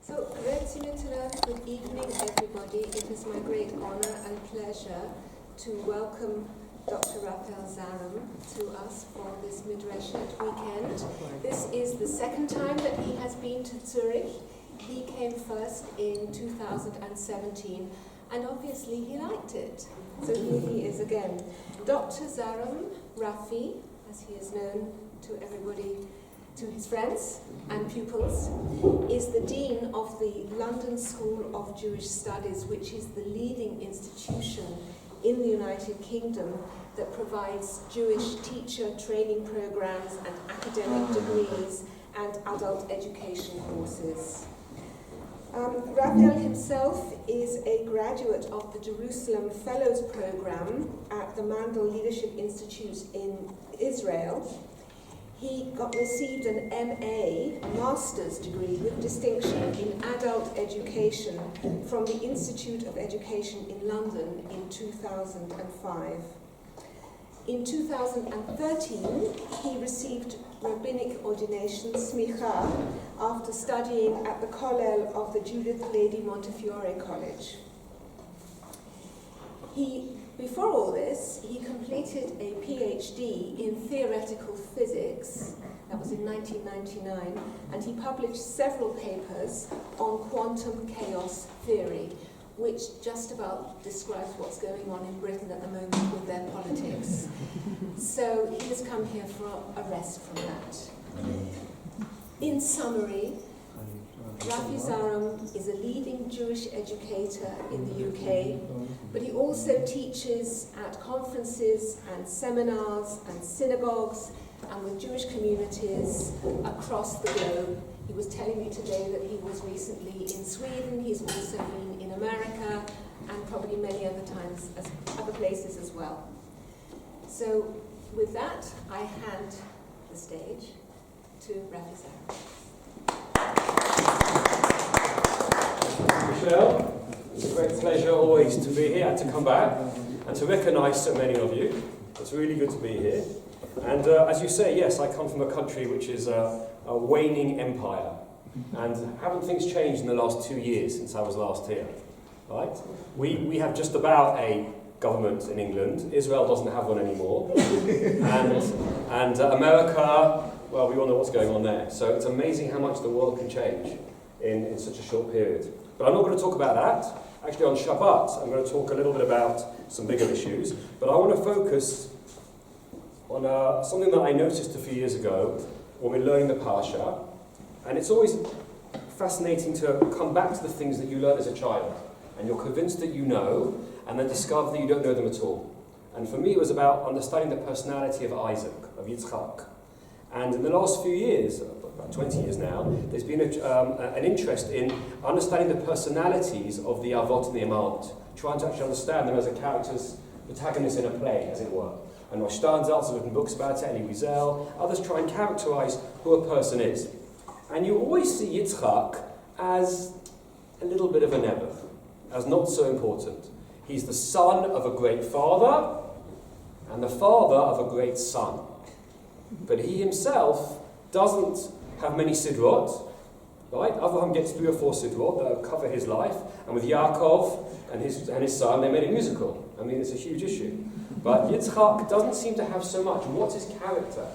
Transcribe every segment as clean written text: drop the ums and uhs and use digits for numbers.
So, good evening, everybody. It is my great honor and pleasure to welcome Dr. Raphael Zarum to us for this Midrashet weekend. This is the second time that he has been to Zurich. He came first in 2017, and obviously he liked it. So here he is again. Dr. Zarum, Rafi, as he is known to everybody, to his friends and pupils, is the Dean of the London School of Jewish Studies, which is the leading institution in the United Kingdom that provides Jewish teacher training programs and academic degrees and adult education courses. Raphael himself is a graduate of the Jerusalem Fellows Program at the Mandel Leadership Institute in Israel. He received an MA, a master's degree with distinction in adult education from the Institute of Education in London in 2005. In 2013, he received rabbinic ordination, smicha, after studying at the Kollel of the Judith Lady Montefiore College. Before all this, he completed a PhD in theoretical physics, that was in 1999, and he published several papers on quantum chaos theory, which just about describes what's going on in Britain at the moment with their politics. So he has come here for a rest from that. In summary, Rabbi Zarum is a leading Jewish educator in the UK, but he also teaches at conferences and seminars and synagogues and with Jewish communities across the globe. He was telling me today that he was recently in Sweden. He's also been in America and probably many other times, other places as well. So with that, I hand the stage to Rabbi Zarum. Michelle, it's a great pleasure always to be here and to come back and to recognise so many of you. It's really good to be here. And as you say, yes, I come from a country which is a waning empire. And haven't things changed in the last 2 years since I was last here? Right? We have just about a government in England. Israel doesn't have one anymore. and America, well, we all know what's going on there. So it's amazing how much the world can change in such a short period. But I'm not going to talk about that. Actually, on Shabbat, I'm going to talk a little bit about some bigger issues. But I want to focus on something that I noticed a few years ago when we were learning the Parsha. And it's always fascinating to come back to the things that you learned as a child. And you're convinced that you know, and then discover that you don't know them at all. And for me, it was about understanding the personality of Isaac, of Yitzchak. And in the last few years, about 20 years now, there's been an interest in understanding the personalities of the Avot and the Imaot, trying to actually understand them as a character's protagonist in a play, as it were. And Rosh Steinsaltz has written books about it, Elie Wiesel, others try and characterize who a person is. And you always see Yitzchak as a little bit of a nebuch, as not so important. He's the son of a great father, and the father of a great son. But he himself doesn't have many sidrot, right? Abraham gets 3 or 4 sidrot that cover his life, and with Yaakov and his son, they made a musical. I mean, it's a huge issue. But Yitzchak doesn't seem to have so much. What's his character?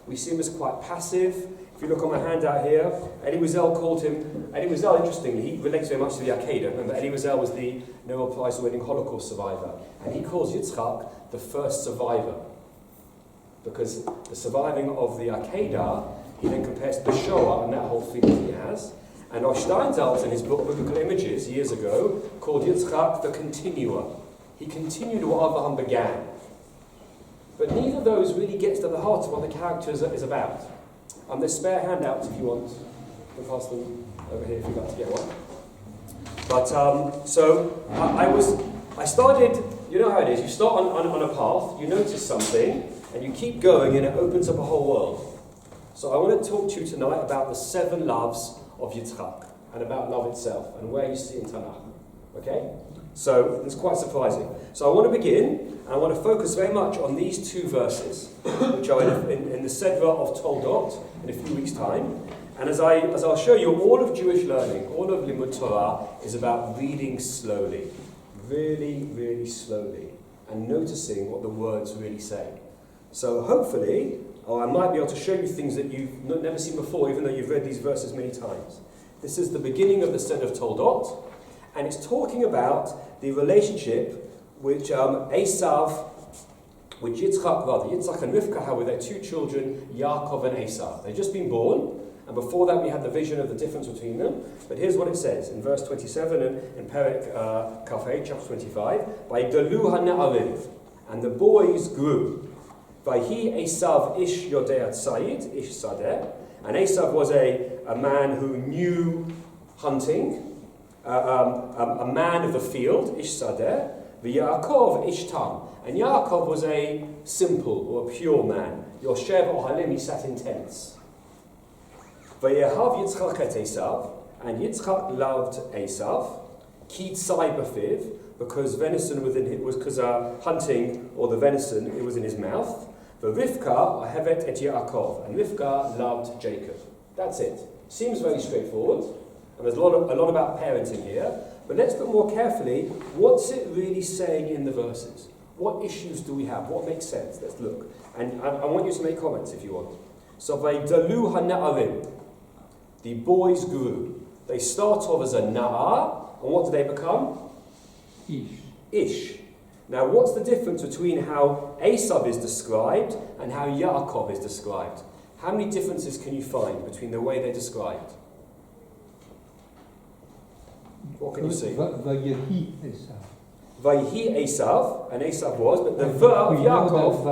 We see him as quite passive. If you look on my handout here, Elie Wiesel called him, Elie Wiesel, interestingly, he relates very much to the Akedah. Remember, Elie Wiesel was the Nobel Prize-winning Holocaust survivor. And he calls Yitzchak the first survivor. Because the surviving of the Akedah, he then compares to the Shoah and that whole feeling he has. And Rosh Steinsaltz, in his book Biblical Images, years ago, called Yitzchak the continuer. He continued what Abraham began. But neither of those really gets to the heart of what the character is about. There's spare handouts if you want. We'll pass them over here if you'd like to get one. But I started, you know how it is, you start on a path, you notice something, and you keep going and it opens up a whole world. So I want to talk to you tonight about the 7 loves of Yitzchak, and about love itself, and where you see in Tanakh. Okay? So it's quite surprising. So I want to begin, and I want to focus very much on these 2 verses, which are in the Sedra of Toldot in a few weeks' time. And as I'll show you, all of Jewish learning, all of Limud Torah is about reading slowly, really, really slowly, and noticing what the words really say. So hopefully, I might be able to show you things that you've never seen before, even though you've read these verses many times. This is the beginning of the set of Toldot, and it's talking about the relationship which Esav, which Yitzchak and Rivka had with their two children, Yaakov and Esav. They'd just been born, and before that we had the vision of the difference between them. But here's what it says in verse 27 and in Perek Kafei, chapter 25. Vayigdalu hana'arim, and the boys grew. Vayhi Esav ish yodei tzayid, ish sadeh, and Esav was a man who knew hunting, a man of the field, ish sadeh, v'Yaakov ish tam. And Yaakov was a simple or a pure man. Yoshev ohalim, he sat in tents. Vayehav Yitzchak et Esav, and Yitzchak loved Esav, ki tzai b'fiv, because venison because hunting, or the venison, it was in his mouth. V'Rivka hevet et Yaakov, and Rivka loved Jacob. That's it. Seems very straightforward, and there's a lot about parenting here. But let's look more carefully. What's it really saying in the verses? What issues do we have? What makes sense? Let's look. And I want you to make comments if you want. So, Vayigdalu hana'arim. The boys grew. They start off as a na'ar, and what do they become? Ish. Now, what's the difference between how Esav is described and how Yaakov is described? How many differences can you find between the way they're described? What can you see? Vayhi Esav, and Esav was, but the ver of Yaakov,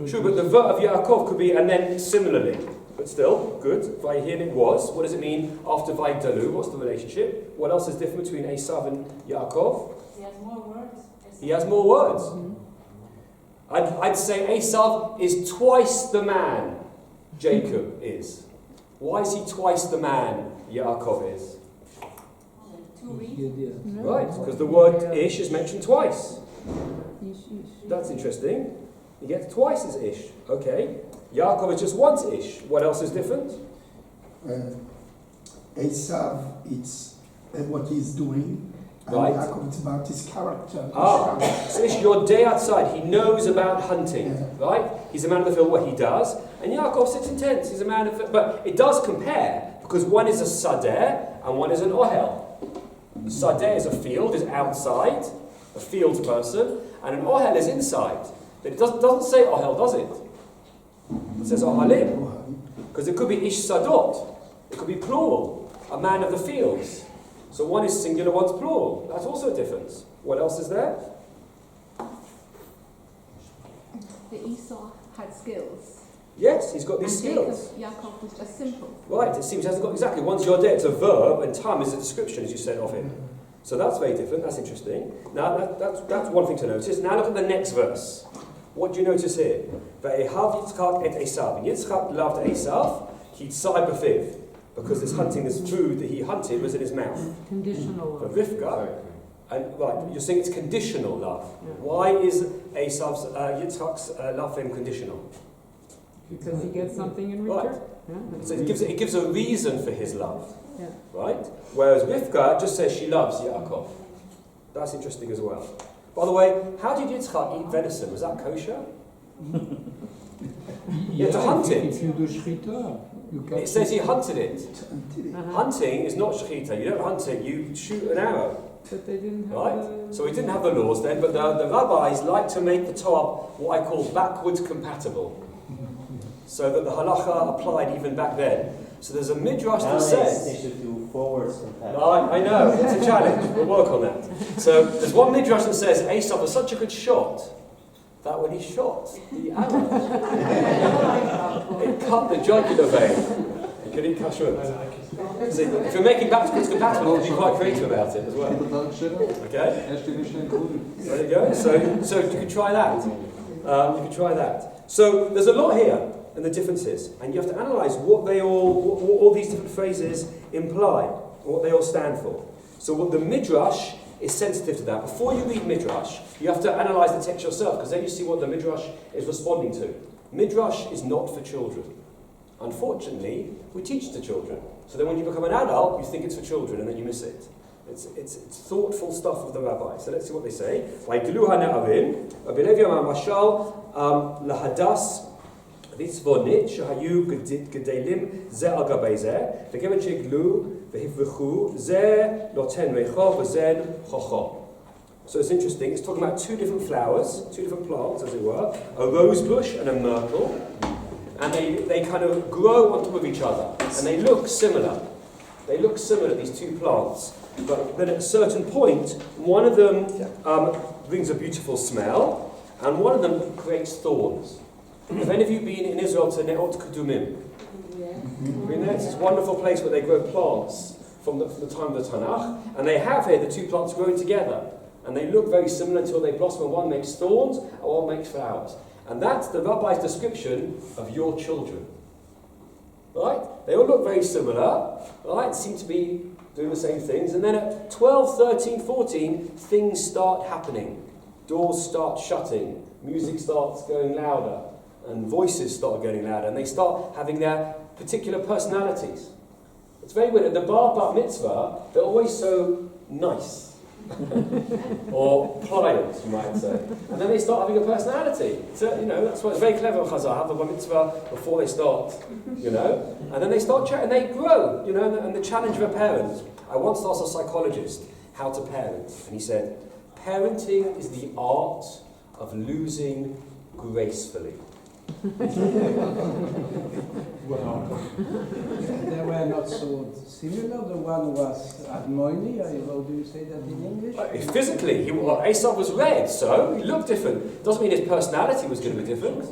true, but the ver of Yaakov could be, and then similarly, but still, good, Vayhi and it was. What does it mean after Vayigdalu? What's the relationship? What else is different between Esav and Yaakov? He has more words. He has more words. Mm-hmm. I'd say Esav is twice the man Jacob is. Why is he twice the man Yaakov is? Right, because the word ish is mentioned twice. That's interesting. You get twice as ish. Okay. Yaakov is just once ish. What else is different? Esav, it's what he's doing. And right. Yaakov, it's about his character. So ish yodei outside. He knows about hunting. Yeah. Right? He's a man of the field, what he does. And Yaakov sits in tents. He's a man of the field. But it does compare, because one is a sadeh and one is an ohel. Sadeh is a field, is outside, a field person, and an ohel is inside. But it doesn't say ohel, does it? It says ohalim. Because it could be ish sadot. It could be plural, a man of the fields. So one is singular, one's plural. That's also a difference. What else is there? The Esau had skills. Yes, he's got these skills. Yaakov was just simple. Right, it seems he hasn't got exactly. Once you're there, it's a verb, and tam is a description, as you said, of him. So that's very different, that's interesting. Now, that's one thing to notice. Now look at the next verse. What do you notice here? Ve'ehav Yitzchak et Esav. And Yitzchak loved Esav, ki tzai b'fiv, because this hunting, this food that he hunted was in his mouth. Conditional love. But Rivka, and right, you're saying it's conditional love. Yeah. Why is Esav's, Yitzchak's love for him conditional? Because he gets something in return. Right. Yeah. So it gives a reason for his love. Yeah. Right? Whereas Rivka just says she loves Yaakov. That's interesting as well. By the way, how did Yitzchak eat venison? Was that kosher? You had to hunt it. If you do shchita, it says he hunted it. Hunting is not shchita. You don't hunt it, you shoot an arrow. But they didn't have right? So we didn't have the laws then, but the rabbis like to make the Torah what I call backwards compatible. So that the halacha applied even back then. So there's a midrash that says... they should do forwards compatible. I know, it's a challenge. We'll work on that. So there's one midrash that says Esav was such a good shot that when he shot the arrow, it cut the jugular vein. You can eat kashrut. See, if you're making backwards compatible, you can be quite creative about it as well. Okay? There you go. So you can try that. You can try that. So there's a lot here. And the differences, and you have to analyse what all these different phrases imply, what they all stand for. So what the midrash is sensitive to that. Before you read midrash, you have to analyse the text yourself, because then you see what the midrash is responding to. Midrash is not for children. unfortunately, we teach to children. So then when you become an adult, you think it's for children and then you miss it. It's thoughtful stuff of the rabbi. So let's see what they say. Vayiglu ha'na'arim, Rabbi Levi amar mashal lahadas vitzvonit shahayu gedelim ze al gabei ze v'kevan sheglu v'hivruchu ze noten recho v'zen chocho. So it's interesting. It's talking about two different flowers, two different plants, as it were, a rose bush and a myrtle, and they kind of grow on top of each other, and they look similar. They look similar, these two plants. But then at a certain point, one of them brings a beautiful smell, and one of them creates thorns. Have any of you been in Israel to Ne'ot Kedumim? Been there? It's this wonderful place where they grow plants from the time of the Tanakh, and they have here the two plants growing together, and they look very similar until they blossom, and one makes thorns, and one makes flowers. And that's the rabbi's description of your children. Right? They all look very similar, right? Seem to be doing the same things, and then at 12, 13, 14, things start happening. Doors start shutting, music starts going louder, and voices start getting louder, and they start having their particular personalities. It's very weird. At the bar mitzvah, they're always so nice. Or pliant, you might say. And then they start having a personality. So, that's why it's very clever of Chazal, have the bar mitzvah before they start, And then they start chatting, they grow, and the challenge of a parent. I once asked a psychologist how to parent, and he said, parenting is the art of losing gracefully. Wow. They were not so similar. The one was admoini. How do you say that in English? Physically, Esau was red, so he looked different. Doesn't mean his personality was going to be different.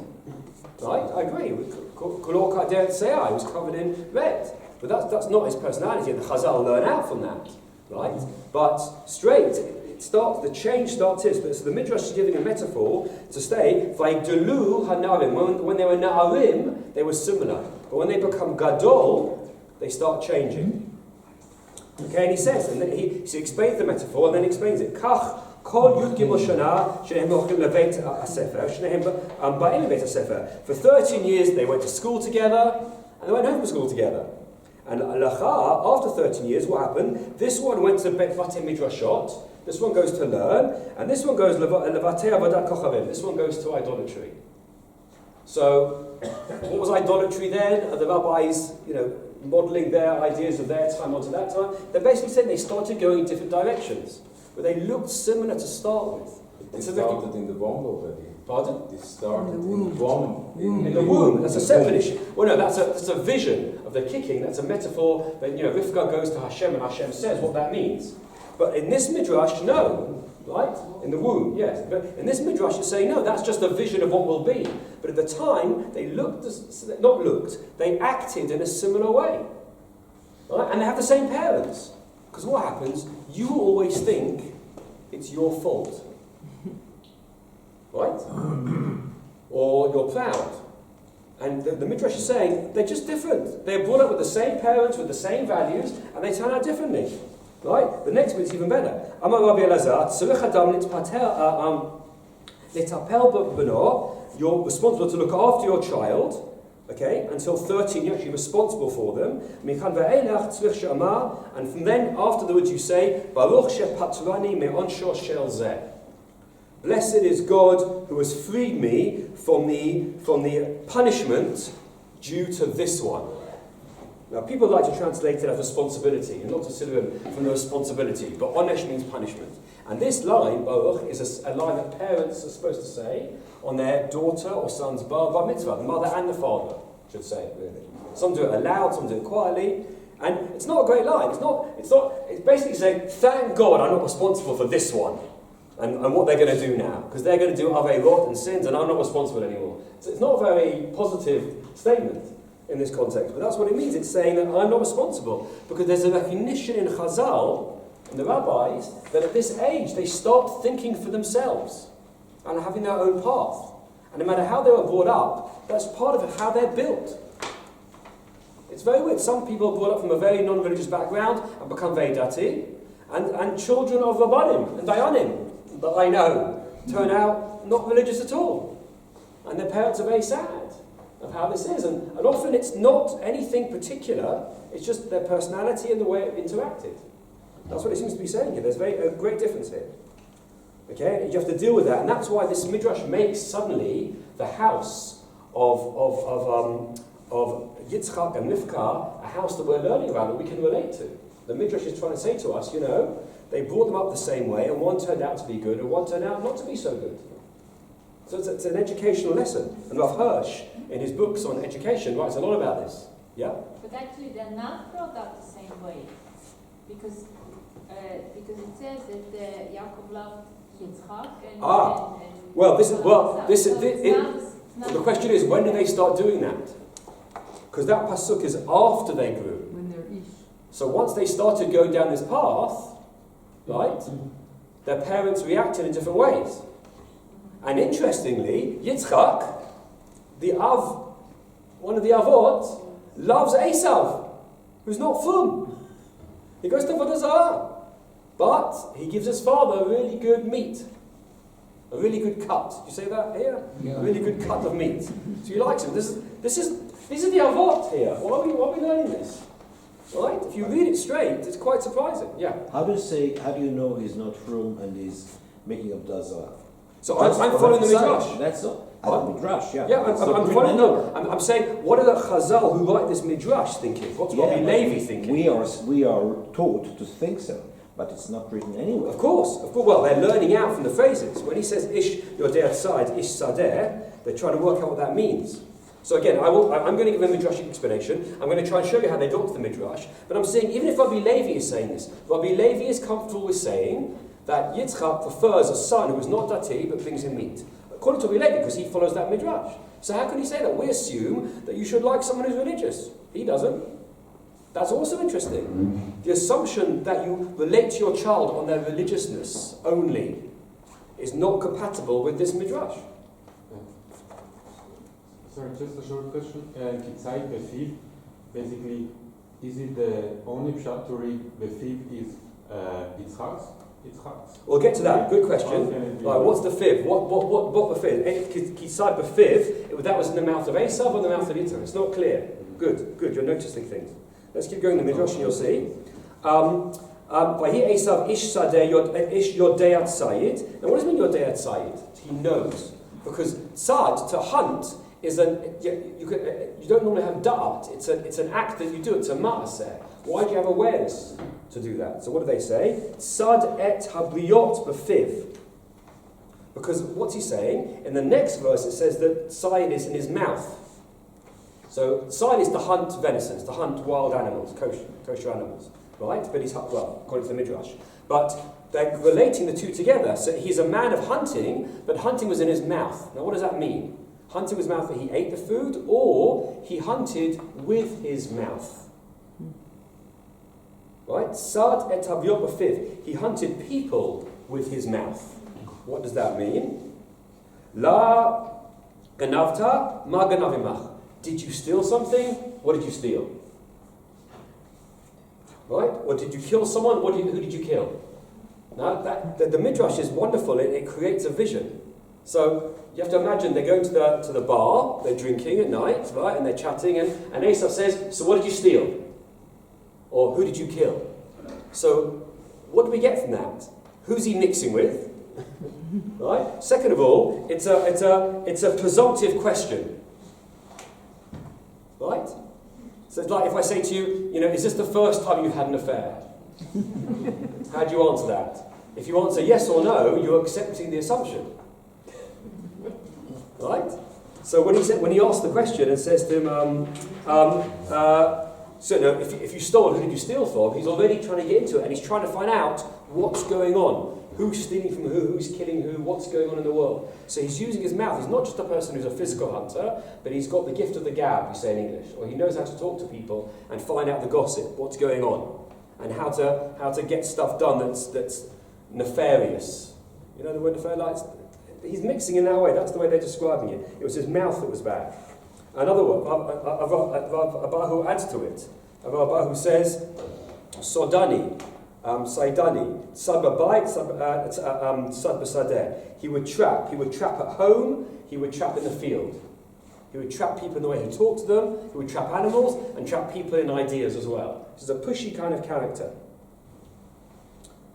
Right? I agree. Kolor Kader Tzea, he was covered in red. But that's not his personality, and the Chazal learn out from that. Right? But straight, the change starts here. So the Midrash is giving a metaphor to say, Vayigdulu ha'na'arim. When they were na'arim, they were similar. But when they become gadol, they start changing. Okay, and he says, and then he explains the metaphor, and then explains it. Kach kol yud gimel shana shenehem hochim levet hasefer, shenehem ba'im levet hasefer. For 13 years, they went to school together, and they went home from school together. And after 13 years, what happened? This one went to Bet Vatei Midrashot. This one goes to learn, and this one goes levatei avodat kochavim. This one goes to idolatry. So, what was idolatry then? Are the rabbis, modelling their ideas of their time onto that time? They basically said they started going in different directions, but they looked similar to start with. It started in the womb already. Pardon? It started in the womb. In the womb. That's a separate issue. Well, no, that's a vision of the kicking. That's a metaphor that Rivka goes to Hashem, and Hashem says what that means. But in this midrash, no, right? In the womb, yes. But in this midrash, it's saying, no, that's just a vision of what will be. But at the time, they acted in a similar way. Right? And they have the same parents. Because what happens, you always think it's your fault. Right? Or you're proud. And the midrash is saying, they're just different. They're brought up with the same parents, with the same values, and they turn out differently. Right? The next bit's even better. Amar Rabbi Elazar, tzarich adam litapel b'no. You're responsible to look after your child, okay, until 13. You're actually responsible for them. Michan ve'elach tzarich she'amar, and from then afterwards you say, Baruch she'patrani me'onsho shel zeh. Blessed is God who has freed me from the punishment due to this one. Now, people like to translate it as responsibility, and not to consider him from the responsibility, but onesh means punishment. And this line, Baruch, is a line that parents are supposed to say on their daughter or son's bar mitzvah, the mother and the father should say it, really. Some do it aloud, some do it quietly, and it's not a great line. It's basically saying, thank God I'm not responsible for this one, and what they're going to do now, because they're going to do aveirot and sins, and I'm not responsible anymore. So it's not a very positive statement in this context, but that's what it means. It's saying that I'm not responsible, because there's a recognition in Chazal, in the rabbis, that at this age they start thinking for themselves and having their own path. And no matter how they were brought up, that's part of how they're built. It's very weird. Some people are brought up from a very non-religious background and become very dati, and children of Rabbanim and Dayanim that I know turn out not religious at all. And their parents are very sad. of how this is. And often it's not anything particular, it's just their personality and the way it interacted. That's what it seems to be saying here. There's a great difference here. Okay, you have to deal with that, and that's why this midrash makes suddenly the house of Yitzchak and Rivka a house that we're learning about, that we can relate to. The midrash is trying to say to us, they brought them up the same way, and one turned out to be good, and one turned out not to be so good. So it's an educational lesson. And Rav Hirsch, in his books on education, writes a lot about this. Yeah? But actually, they're not brought up the same way, because it says that Yaakov loved Yitzchak and well, the the question is, when do they start doing that? Because that pasuk is after they grew. When they're ish. So once they started going down this path, right, their parents reacted in different ways. And interestingly, Yitzchak, one of the Avot, loves Esav, who's not frum. He goes to Avodah Zarah. But he gives his father a really good meat. A really good cut. You say that here? Yeah. A really good cut of meat. So he likes him. These are the Avot here. Why are we learning this? Right? If you read it straight, it's quite surprising. Yeah. How do you know he's not frum and he's making up Dazara? So I'm following the Midrash. That's all. The Midrash, yeah. Yeah, I'm following. No, I'm saying, what are the Chazal who write this Midrash thinking? What's Rabbi Levi thinking? We are taught to think so, but it's not written anywhere. Of course. Well, they're learning out from the phrases. When he says Ish Yodei Tzayid, Ish Sadeh, they're trying to work out what that means. So again, I'm going to give a Midrashic explanation. I'm going to try and show you how they got to the Midrash. But I'm saying, even if Rabbi Levi is saying this, Rabbi Levi is comfortable with saying that Yitzchak prefers a son who is not dati but brings him meat. According to Rabbi Levi, because he follows that Midrash. So how can he say that? We assume that you should like someone who's religious. He doesn't. That's also interesting. The assumption that you relate to your child on their religiousness only is not compatible with this Midrash. Sorry, just a short question. Kitzai Befiv, basically, is it the only pshat to read Befiv is Yitzchak's? We'll get to that. Good question. Right, what's the fiv? What befiv? Kitzai befiv, that was in the mouth of Esav or in the mouth of Yitzchak? It's not clear. Good. You're noticing things. Let's keep going in the Midrash and you'll see. Vahi Esav ish sadeh ish yodei tzayid. Now what does it mean yodei tzayid? He knows. Because tzad, to hunt, is you don't normally have da'at. It's an act that you do. It's a ma'aseh. Why do you have awareness to do that? So what do they say? Tzad et habriot befiv. Because what's he saying? In the next verse it says that tzayid is in his mouth. So tzayid is to hunt venisons, to hunt wild animals, kosher animals, right? But he's according to the Midrash. But they're relating the two together. So he's a man of hunting, but hunting was in his mouth. Now what does that mean? Hunting was mouth that he ate the food, or he hunted with his mouth. Right? Sad et habriot befiv. He hunted people with his mouth. What does that mean? La ganavta ma ganavimach. Did you steal something? What did you steal? Right? Or did you kill someone? Who did you kill? Now, the Midrash is wonderful. It creates a vision. So you have to imagine they're going to the bar, they're drinking at night, right? And they're chatting, and Esav says, so what did you steal? Or who did you kill? So what do we get from that? Who's he mixing with? Right? Second of all, it's a presumptive question. Right? So it's like if I say to you, is this the first time you've had an affair? How do you answer that? If you answer yes or no, you're accepting the assumption. Right? So when he asks the question and says to him, if you stole, who did you steal from? He's already trying to get into it, and he's trying to find out what's going on. Who's stealing from who's killing who, what's going on in the world. So he's using his mouth. He's not just a person who's a physical hunter, but he's got the gift of the gab, we say in English. Or he knows how to talk to people and find out the gossip, what's going on, and how to get stuff done that's nefarious. You know the word nefarious? He's mixing in that way. That's the way they're describing it. It was his mouth that was bad. Another word, Abahu adds to it. Abahu says, Sodani, Saidani, Sad Babayit, Sad Basadeh. He would trap at home, he would trap in the field. He would trap people in the way he talked to them, he would trap animals, and trap people in ideas as well. He's a pushy kind of character.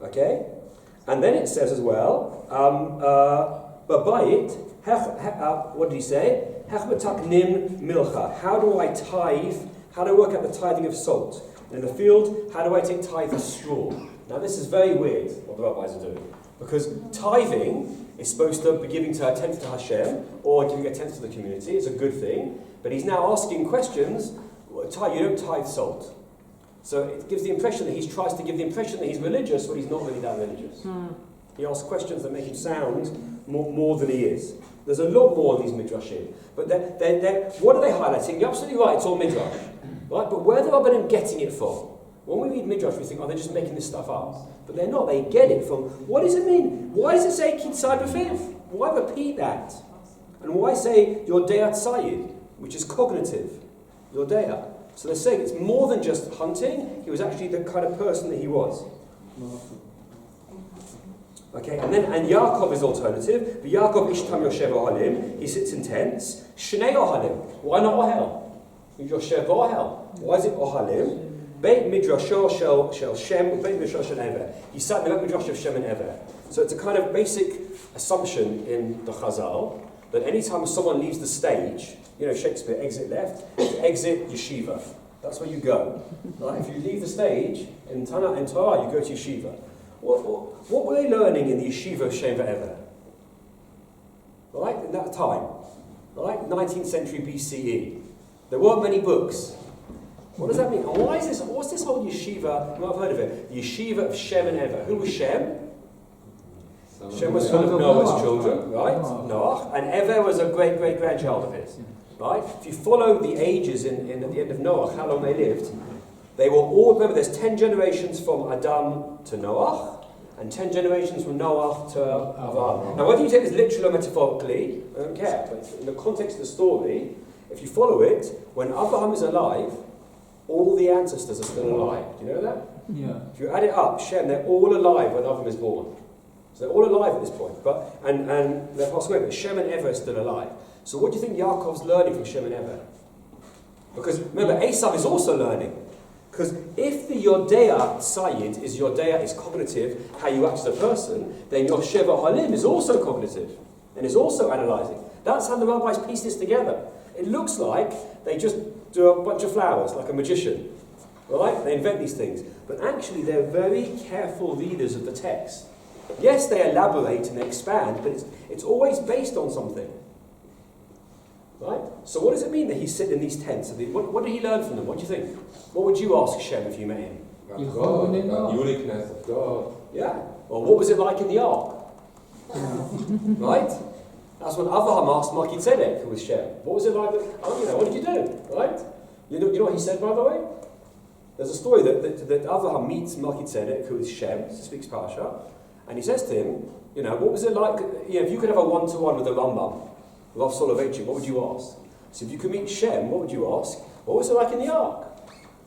Okay? And then it says as well, but by it, what did he say? Hechmataknim milcha. How do I tithe? How do I work out the tithing of salt? And in the field, how do I take tithe of straw? Now this is very weird, what the rabbis are doing. Because tithing is supposed to be giving a tenth to Hashem, or giving a tenth to the community. It's a good thing. But he's now asking questions. You don't tithe salt. So it gives the impression that he tries to give the impression that he's religious when he's not really that religious. He asks questions that make him sound more than he is. There's a lot more in these midrashim. But what are they highlighting? You're absolutely right, it's all midrash. Right? But where are the rabbanim getting it from? When we read midrash, we think, oh, they're just making this stuff up. But they're not. They get it from, what does it mean? Why does it say kitzai b'fiv? Why repeat that? And why say yodea tzayid, which is cognitive? Yodea. So they're saying it's more than just hunting. He was actually the kind of person that he was. Okay, and Yaakov is alternative. But Yaakov ishtam yoshev ohalim. He sits in tents. Shnei ohalim. Why not ohel? Yoshev ohel. Why is it ohalim? Beit midrasho shel Shem. Beit midrasho shel Ever. He sat in the Beit midrash of Shem and Ever. So it's a kind of basic assumption in the Chazal that anytime someone leaves the stage, Shakespeare, exit left, exit yeshiva. That's where you go. Right? If you leave the stage in Torah, you go to yeshiva. What were they learning in the yeshiva of Shem Ever? Right? In that time. Right? 19th century BCE. There weren't many books. What does that mean? And why is this? What's this whole yeshiva? You might have heard of it. The yeshiva of Shem and Ever. Who was Shem? Shem was one of Noah's children, right? Noah. And Ever was a great-great-grandchild of his. Right? If you follow the ages at the end of Noah, how long they lived, they were all, remember, there's 10 generations from Adam to Noah, and 10 generations from Noah to Avraham. Now, whether you take this literally or metaphorically, I don't care, but in the context of the story, if you follow it, when Avraham is alive, all the ancestors are still alive. Do you know that? Yeah. If you add it up, Shem, they're all alive when Avraham is born. So they're all alive at this point. And they're passed away, but Shem and Ever are still alive. So what do you think Yaakov's learning from Shem and Ever? Because remember, Esav is also learning. Because if the Yodea Sayyid is Yodea is cognitive, how you act as a person, then your Sheva Halim is also cognitive and is also analysing. That's how the rabbis piece this together. It looks like they just do a bunch of flowers, like a magician. Right? They invent these things. But actually they're very careful readers of the text. Yes, they elaborate and they expand, but it's always based on something. Right? So what does it mean that he's sitting in these tents? What did he learn from them? What do you think? What would you ask Shem if you met him? About God, about the uniqueness of God. Yeah. Well, what was it like in the ark? Right? That's when Avraham asked Melchizedek, who was Shem. What was it like? What did you do? Right? You know what he said, by the way? There's a story that Avraham meets Melchizedek, who is Shem, speaks Parsha, and he says to him, what was it like? If you could have a one-to-one with the Rambam, Rav Soloveitchik, what would you ask? So if you could meet Shem, what would you ask? What was it like in the ark?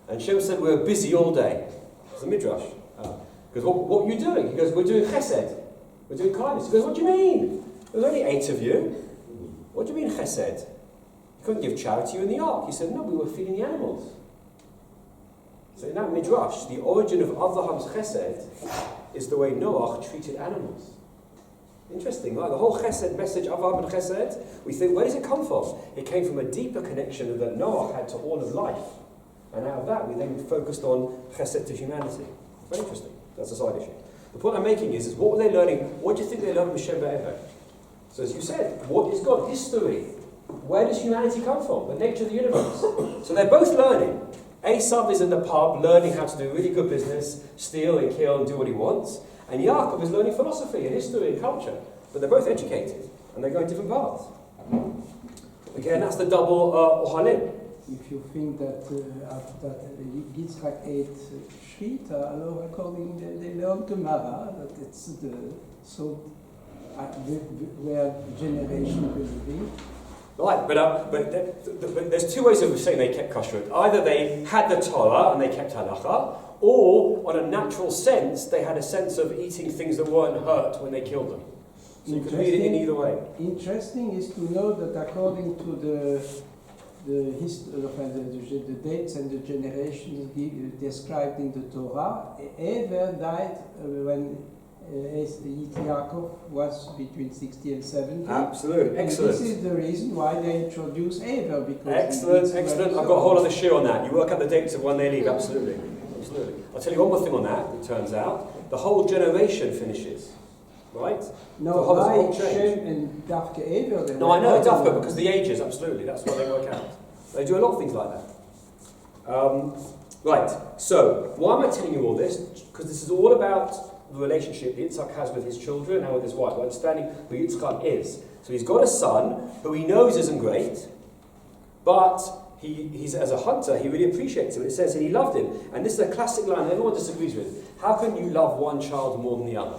And Shem said, we were busy all day. It's a midrash. Because what were you doing? He goes, we're doing chesed. We're doing kindness. He goes, what do you mean? There was only 8 of you. What do you mean chesed? You couldn't give charity in the ark. He said, no, we were feeding the animals. So in that midrash, the origin of Avraham's chesed is the way Noah treated animals. Interesting, right? The whole chesed message, Avraham and chesed, we think, where does it come from? It came from a deeper connection that Noah had to all of life. And out of that, we then focused on chesed to humanity. Very interesting. That's a side issue. The point I'm making is what were they learning? What do you think they learned with Shem Be'ever? So as you said, what is God? History. Where does humanity come from? The nature of the universe. So they're both learning. Esav is in the pub learning how to do really good business, steal and kill and do what he wants. And Yaakov is learning philosophy and history and culture. But they're both educated. And they're going different paths. Again, that's the double ohalim. If you think that Yitzhak ate Shrita, according they learned Gemara that it's where generation believing. Right, but there's 2 ways of saying they kept kashrut. Either they had the Torah and they kept halacha, or on a natural sense they had a sense of eating things that weren't hurt when they killed them. So you can read it in either way. Interesting is to know that according to the dates and the generations described in the Torah, Ever died when Yaakov was between 60 and 70. Absolutely, excellent. And this is the reason why they introduce Ever, because excellent. I've got a whole other show on that. You work out the dates of when they leave. Absolutely. I'll tell you one more thing on that. It turns out the whole generation finishes, right? No, by Shem and Dafka Ever. No, I know Dafka because the ages. Absolutely, that's why they work out. They do a lot of things like that. Right. So why am I telling you all this? Because this is all about the relationship Yitzhak has with his children and with his wife, understanding who Yitzhak is. So he's got a son who he knows isn't great, but he's as a hunter, he really appreciates him. It says that he loved him. And this is a classic line that everyone disagrees with. How can you love one child more than the other?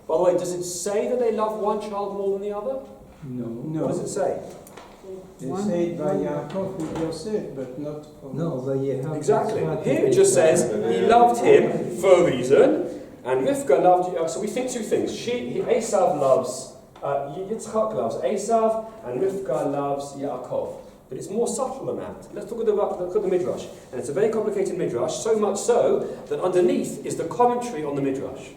By the way, does it say that they love one child more than the other? No. What does it say? They say by Yaakov with Yosef, but not from... No, but exactly. Here it just says he loved him for a reason, and Rivka loved. So we think two things. Esav loves Yitzchak loves Esav, and Rivka loves Yaakov. But it's more subtle than that. Let's look at the Midrash, and it's a very complicated Midrash. So much so that underneath is the commentary on the Midrash.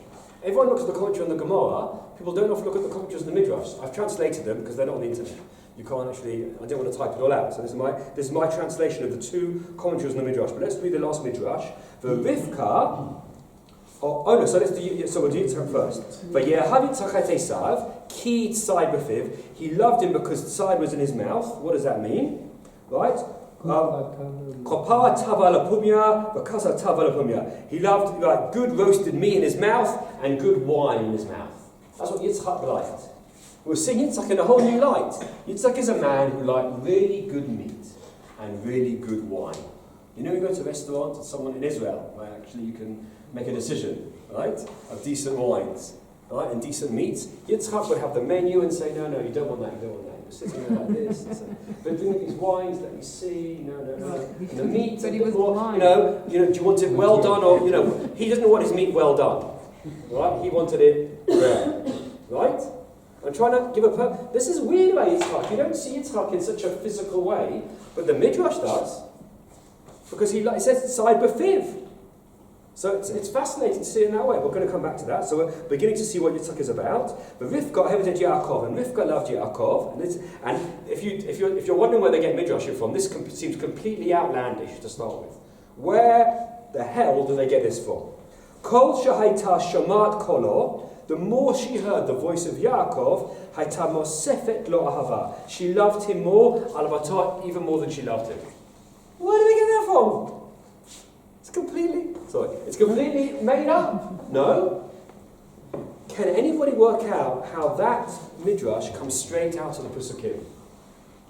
Everyone looks at the commentary on the Gemara. People don't often look at the commentaries on the Midrash. I've translated them because they're not on the internet. You can't actually, I don't want to type it all out. So this is my translation of the two commentaries on the Midrash. But let's read the last Midrash. The Rivka, so let's do, so we'll do Yitzchak first. V'yehav Yitzchak et Esav, ki tzai b'fiv. He loved him because tzai was in his mouth. What does that mean? Right? Kopar tava lapumya, v'kasa tava lapumya. He loved good roasted meat in his mouth and good wine in his mouth. That's what Yitzchak liked. We're seeing Yitzchak in a whole new light. Yitzchak is a man who liked really good meat and really good wine. You know, you go to a restaurant and someone in Israel, right, actually you can make a decision, right, of decent wines, right, and decent meats. Yitzchak would have the menu and say, no, you don't want that, you don't want that. You're sitting there like this. But bring these wines, let me see, no. And the meat, a bit more, you know, do you want it well done or, he doesn't want his meat well done, right? He wanted it rare, right? I'm trying to give this is weird about Yitzchak. You don't see Yitzchak in such a physical way, but the Midrash does, because he says side b'fiv. So it's fascinating to see it in that way. We're going to come back to that. So we're beginning to see what Yitzchak is about. But Rivka hated Yaakov, and Rivka loved Yaakov. And if you're wondering where they get Midrash from, this seems completely outlandish to start with. Where the hell do they get this from? Kol shahaita shamat kolo. The more she heard the voice of Yaakov, haita mosefet lo ahava. She loved him more, alvatah, even more than she loved him. Where do they get that from? It's completely made up. No? Can anybody work out how that midrash comes straight out of the Pesukim?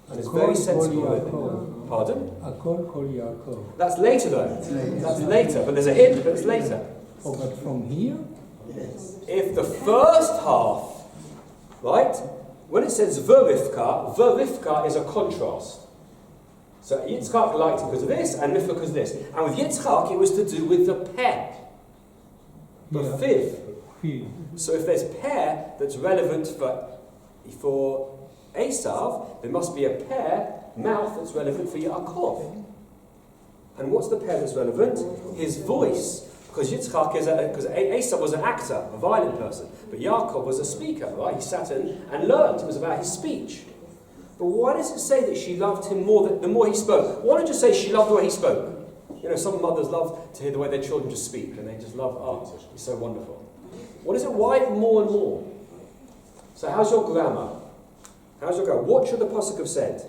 And it's very sensible. Pardon? That's later though. That's later, but there's a hint, but it's later. Oh, but from here? Yes. If the first half, right, when it says Verifka is a contrast. So Yitzchak liked it because of this, and Rivka because of this. And with Yitzchak, it was to do with the pair, the fiv. So if there's pair that's relevant for Esav, there must be a pair, mouth, that's relevant for Yaakov. And what's the pair that's relevant? His voice. Because Yitzchak because Esav was an actor, a violent person, but Yaakov was a speaker, right? He sat and learned. It was about his speech. But why does it say that she loved him more the more he spoke? Why don't you say she loved the way he spoke? Some mothers love to hear the way their children just speak, and they just love, it's so wonderful. What is it? Why more and more? So how's your grammar? What should the pasuk have said?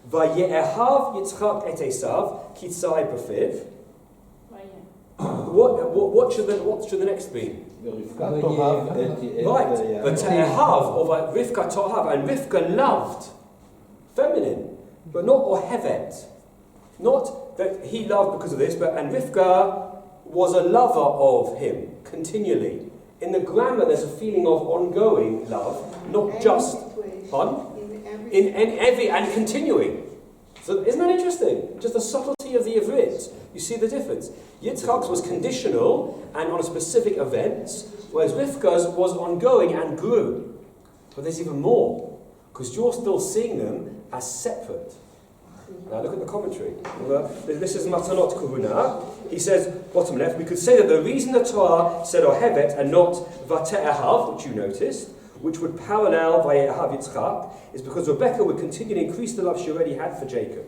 Vaye'ehav Yitzchak et Esav ki tzai b'fiv. What should the next be? Right, but Te'ehav, or Rivka To'ahav, and Rivka loved, feminine, but not or hevet. Not that he loved because of this, and Rivka was a lover of him, continually. In the grammar there's a feeling of ongoing love, not just, in every, and continuing. So isn't that interesting? Just the subtlety of the Ivrit. You see the difference. Yitzchak's was conditional and on a specific event, whereas Rivka's was ongoing and grew. But there's even more, because you're still seeing them as separate. Now look at the commentary. This is Matanot Kuhuna. He says, bottom left, we could say that the reason the Torah said Ohevet and not Vate'ahav, which you noticed, which would parallel Vaye'ahav Yitzchak, is because Rebecca would continue to increase the love she already had for Jacob.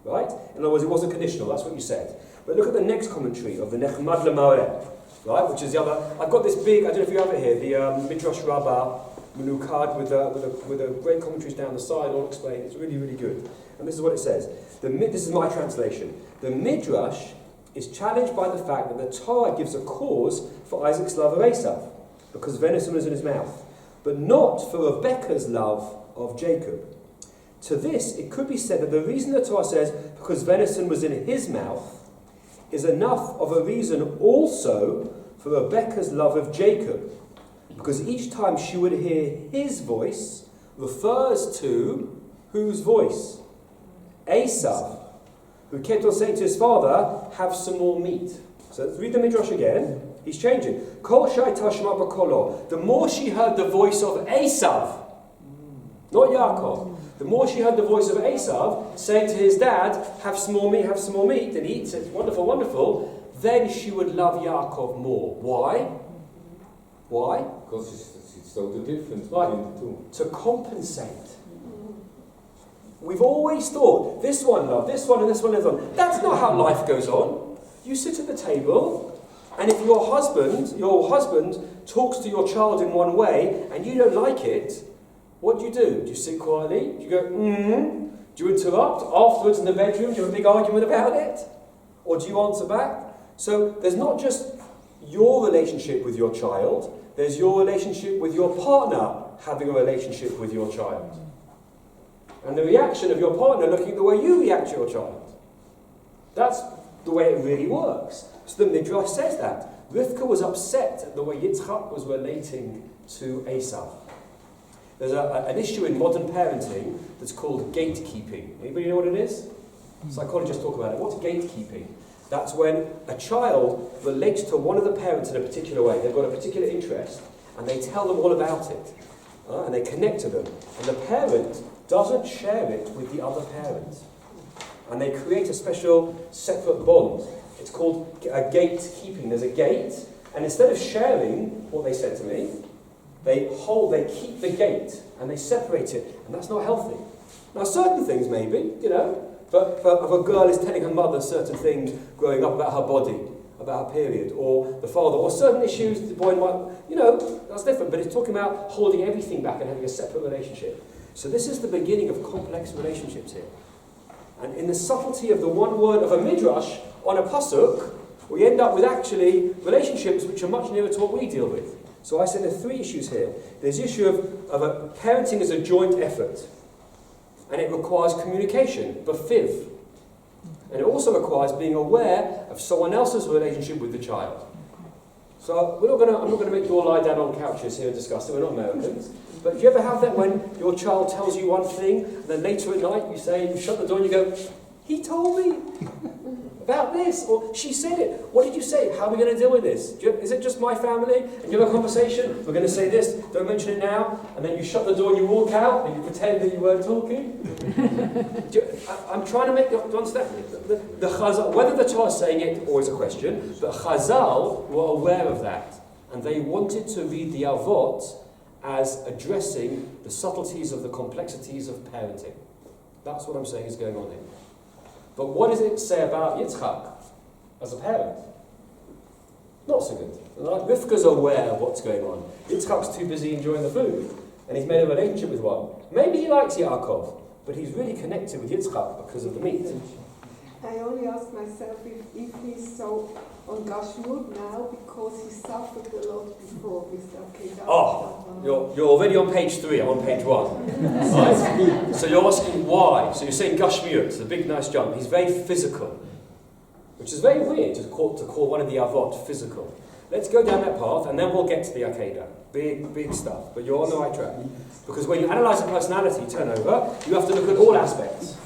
Right? In other words, it wasn't conditional, that's what you said. But look at the next commentary of the Nechmad L'Mareh, right? Which is the other. I've got this big, I don't know if you have it here, the Midrash Rabbah Menukad with a great commentaries down the side, all explained. It's really, really good. And this is what it says. This is my translation. The Midrash is challenged by the fact that the Torah gives a cause for Isaac's love of Esau, because venison was in his mouth, but not for Rebekah's love of Jacob. To this, it could be said that the reason the Torah says because venison was in his mouth is enough of a reason also for Rebekah's love of Jacob, because each time she would hear his voice refers to whose voice? Esau, who kept on saying to his father, have some more meat. So let's read the Midrash again. He's changing. Kol shai tashma b'kolo. The more she heard the voice of Esau, not Yaakov, the more she heard the voice of Esau saying to his dad, have some more meat, and he eats it, wonderful, wonderful, then she would love Yaakov more. Why? Why? Because it's so the difference between the two. To compensate. We've always thought, this one love, this one and this one lives on. That's not how life goes on. You sit at the table, and if your husband talks to your child in one way, and you don't like it, what do? Do you sit quietly? Do you go, Do you interrupt? Afterwards in the bedroom, do you have a big argument about it? Or do you answer back? So there's not just your relationship with your child, there's your relationship with your partner having a relationship with your child. And the reaction of your partner looking at the way you react to your child. That's the way it really works. So the Midrash says that. Rivka was upset at the way Yitzchak was relating to Esau. There's an issue in modern parenting that's called gatekeeping. Anybody know what it is? Psychologists talk about it. What's gatekeeping? That's when a child relates to one of the parents in a particular way. They've got a particular interest, and they tell them all about it. And they connect to them. And the parent doesn't share it with the other parent. And they create a special separate bond. It's called a gatekeeping. There's a gate, and instead of sharing what they said to me, they keep the gate, and they separate it, and that's not healthy. Now, certain things maybe, but if a girl is telling her mother certain things growing up about her body, about her period, or the father, or certain issues the boy might, that's different, but it's talking about holding everything back and having a separate relationship. So this is the beginning of complex relationships here. And in the subtlety of the one word of a midrash on a pasuk, we end up with actually relationships which are much nearer to what we deal with. So I said there are three issues here. There's the issue of a parenting as a joint effort. And it requires communication, bafiv. And it also requires being aware of someone else's relationship with the child. So I'm not going to make you all lie down on couches here and discuss it. We're not Americans. But do you ever have that when your child tells you one thing, and then later at night you shut the door and you go, he told me about this, or she said it. What did you say? How are we going to deal with this? Is it just my family? And you have a conversation? We're going to say this, don't mention it now. And then you shut the door and you walk out and you pretend that you weren't talking. I'm trying to make you understand. The Chazal, whether the Torah is saying it, always a question, but Chazal were aware of that. And they wanted to read the Avot as addressing the subtleties of the complexities of parenting. That's what I'm saying is going on here. But what does it say about Yitzchak as a parent? Not so good. Rivka's aware of what's going on. Yitzchak's too busy enjoying the food, and he's made a relationship with one. Maybe he likes Yaakov, but he's really connected with Yitzchak because of the meat. I only ask myself if he's so on Gashmut now because he suffered a lot before with the you're already on page 3, I'm on page 1. Right? So you're asking why. So you're saying Gashmiut, the big nice jump. He's very physical, which is very weird to call one of the Avot physical. Let's go down that path and then we'll get to the Akedah. Big stuff. But you're on the right track. Because when you analyse a personality turnover, you have to look at all aspects.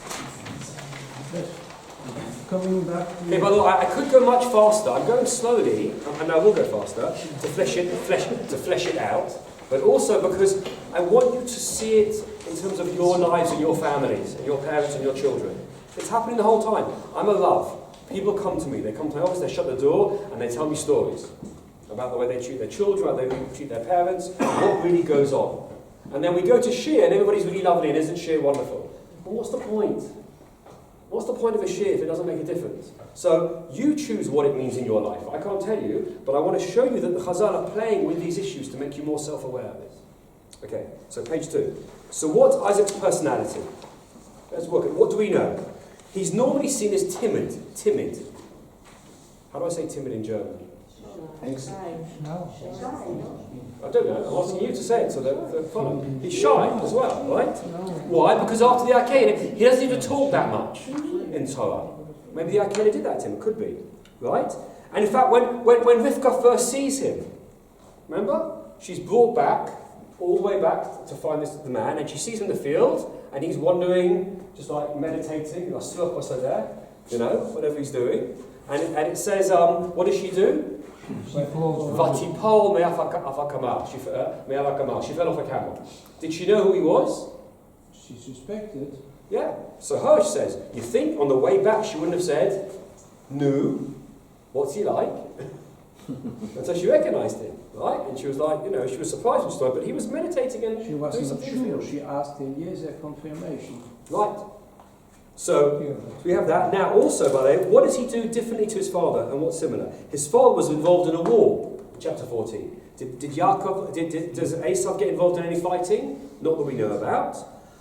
Coming back to... Okay, by the way, I could go much faster. I'm going slowly, and I will go faster, to flesh it out. but also because I want you to see it in terms of your lives and your families and your parents and your children. It's happening the whole time. I'm a love. People come to me. They come to my office, they shut the door, and they tell me stories about the way they treat their children, how they treat their parents, what really goes on. And then we go to shir, and everybody's really lovely, and isn't shir wonderful? But what's the point? What's the point of a shir if it doesn't make a difference? So you choose what it means in your life. I can't tell you, but I want to show you that the Chazal are playing with these issues to make you more self-aware of this. Okay, so page 2. So what's Isaac's personality? Let's work at what do we know? He's normally seen as timid. Timid. How do I say timid in German? No. I don't know. I'm asking you to say it so that follow. He's shy as well, right? Why? Because after the Akedah, he doesn't even talk that much in Torah. Maybe the Akedah did that to him. It could be, right? And in fact, when Rivka first sees him, remember, she's brought back all the way back to find the man, and she sees him in the field, and he's wandering, just like meditating, you know, whatever he's doing. And it says, what does she do? Vatipol me'avakama. She fell off a camel. Did she know who he was? She suspected. Yeah. So Hirsch says, you think on the way back she wouldn't have said, no, what's he like? Until she recognised him, right? And she was like, you know, she was surprised with the story, but he was meditating and She wasn't sure. She asked him, yes, a confirmation. Right. So we have that. Now also, by the way, what does he do differently to his father and what's similar? His father was involved in a war, chapter 14. Does Esav get involved in any fighting? Not that we know about.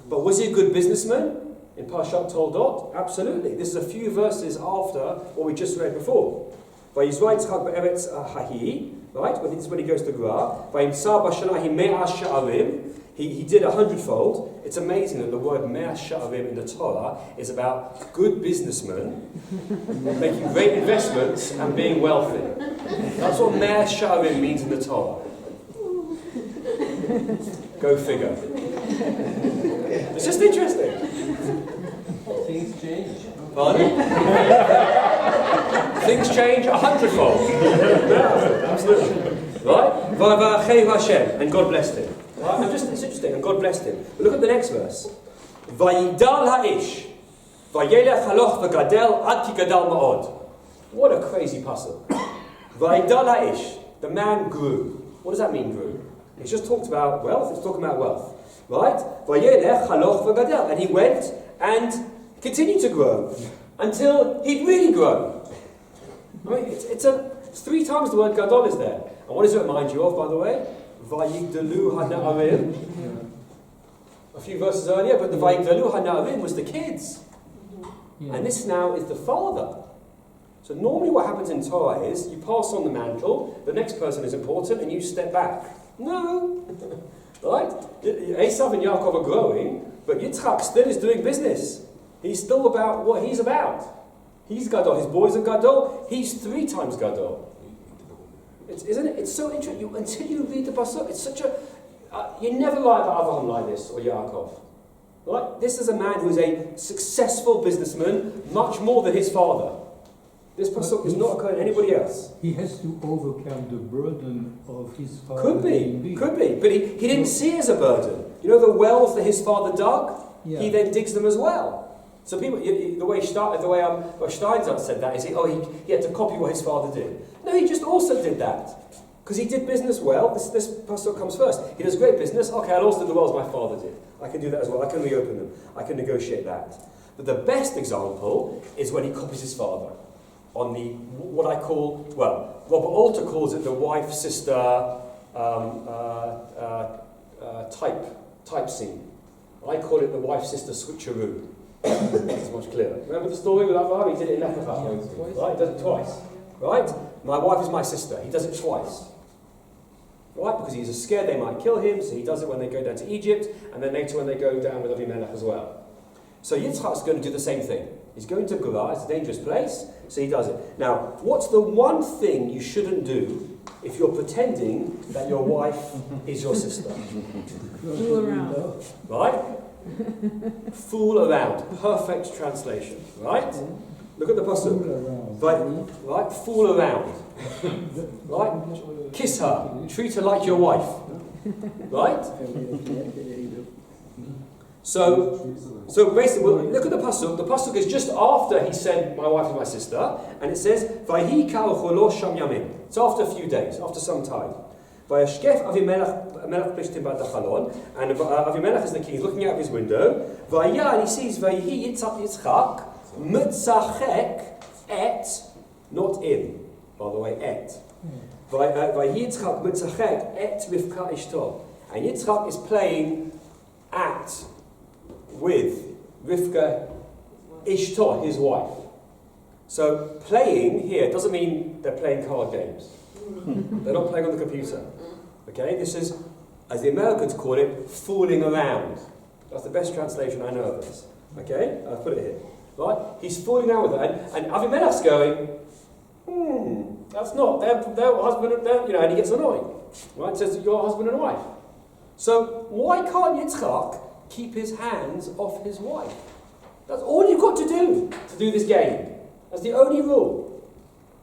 But was he a good businessman in Parshat Toldot? Absolutely. This is a few verses after what we just read before. By Yisrael Yitzchak be'eretz hahi, right? This is when he goes to Gerar. By Imsar b'shana hi me'ah sha'arim. He did 100-fold. It's amazing that the word me'ah sha'arim in the Torah is about good businessmen making great investments and being wealthy. That's what me'ah sha'arim means in the Torah. Go figure. It's just interesting. Things change. Pardon? Things change 100-fold. Yeah, absolutely. Right? V'avachei Hashem, and God blessed him. Right? It's interesting, and God blessed him. But look at the next verse. Vayidal ha'ish, vayelech haloch v'gadel ad ki gadal ma'od. What a crazy puzzle. Vayidal ha'ish, the man grew. What does that mean, grew? It's just talked about wealth. It's talking about wealth. Right? Vayelech haloch v'gadel, and he went and continued to grow until he'd really grown. I mean, it's 3 times the word gadol is there. And what does it remind you of, by the way? Vayigdalu hana'arim. A few verses earlier, but the Vayigdalu hana'arim was the kids. Yeah. And this now is the father. So normally what happens in Torah is you pass on the mantle, the next person is important, and you step back. No. Right? Esav and Yaakov are growing, but Yitzchak still is doing business. He's still about what he's about. He's Gadol. His boys are Gadol. He's 3 times Gadol. Isn't it? It's so interesting. Until you read the Pasuk, it's such a... you never write about Avraham like this, or Yaakov. Right? This is a man who is a successful businessman, much more than his father. This Pasuk is not occurring to anybody else. He has to overcome the burden of his father. Could be. But he didn't see it as a burden. You know the wells that his father dug? Yeah. He then digs them as well. So people, the way Steinsaltz said that is, he had to copy what his father did. No, he just also did that. Because he did business well. This pasuk comes first. He does great business. Okay, I'll also do the wells my father did. I can do that as well. I can reopen them. I can negotiate that. But the best example is when he copies his father on the, what I call, well, Robert Alter calls it the wife-sister type scene. I call it the wife-sister switcheroo. It's much clearer. Remember the story with Avraham? He did it in Lech Lecha. Right? He does it twice. Right? My wife is my sister. He does it twice. Right? Because he's scared they might kill him, so he does it when they go down to Egypt, and then later when they go down with Avimelech as well. So Yitzchak's going to do the same thing. He's going to Gerar. It's a dangerous place, so he does it. Now, what's the one thing you shouldn't do if you're pretending that your wife is your sister? Fool around. Right? Fool around. Perfect translation. Right? Look at the pasuk. Right? Fool around. Right? Kiss her. Treat her like your wife. Right? So basically, well, look at the pasuk. The pasuk is just after he said, "My wife and my sister," and it says, "Vayhi kal cholosh sham yamim." It's after a few days, after some time. Vayashkef Avimelech plishtim bad hachalon, and Avimelech is the king. He's looking out of his window. Vayya, and he sees Vayhi Yitzchak mitzachek et, not in, by the way, et. Vayhi Yitzchak mitzachek et Rivka ishto, and Yitzchak is playing at, with Rivka Ishto, his wife. So playing here doesn't mean they're playing card games. They're not playing on the computer. Okay, this is, as the Americans call it, fooling around. That's the best translation I know of this. Okay, I'll put it here. Right, he's fooling around with her, and Avimelech's going, that's not their husband and their, and he gets annoyed. Right, it says your husband and wife. So why can't Yitzchak keep his hands off his wife? That's all you've got to do this game. That's the only rule.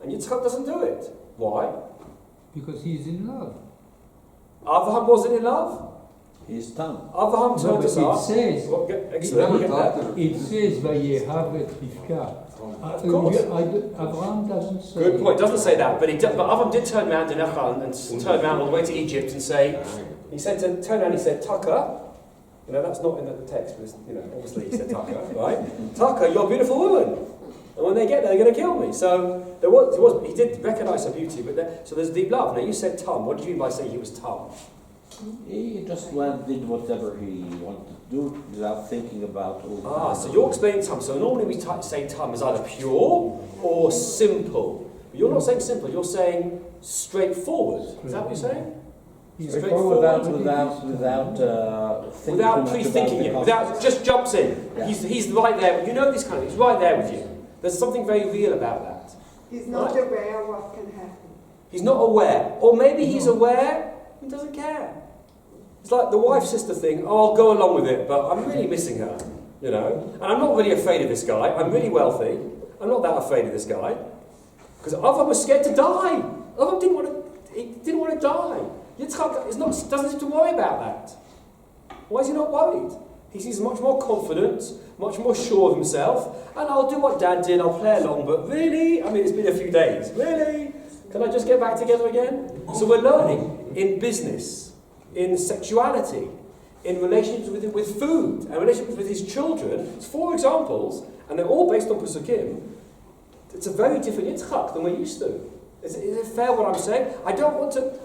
And Yitzchak doesn't do it. Why? Because he's in love. Abraham wasn't in love. He's done. Abraham turned us up. It says, Excellent. it says, Vayehavet Rivka. Of course. Abraham doesn't say. Good point. It doesn't say that, but Abraham did turn around to Nechal and turn around all the way to Egypt and say, he said to turn around. He said, "Tucker." That's not in the text, but obviously he said Tucker, right? "Tucker, you're a beautiful woman. And when they get there, they're going to kill me." So he did recognise her beauty, so there's deep love. Now you said Tom. What did you mean by saying he was Tom? He just did whatever he wanted to do without thinking about all So you're explaining Tom. So normally we say Tom is either pure or simple. But you're not saying simple, you're saying straightforward. Is that what you're saying? Straightforward without pre-thinking it, without just jumps in. Yeah. He's right there. You know this kind of. He's right there with you. There's something very real about that. He's not aware what can happen. He's not aware, or maybe he's aware and doesn't care. It's like the wife-sister thing. Oh, I'll go along with it, but I'm really missing her. And I'm not really afraid of this guy. I'm really wealthy. I'm not that afraid of this guy because Avram was scared to die. Avram didn't want to die. Yitzchak doesn't have to worry about that. Why is he not worried? He's much more confident, much more sure of himself, and I'll do what Dad did, I'll play along, but really? It's been a few days. Really? Can I just get back together again? So we're learning in business, in sexuality, in relationships with food, and relationships with his children. It's 4 examples, and they're all based on Pesukim. It's a very different Yitzchak than we're used to. Is it fair what I'm saying? I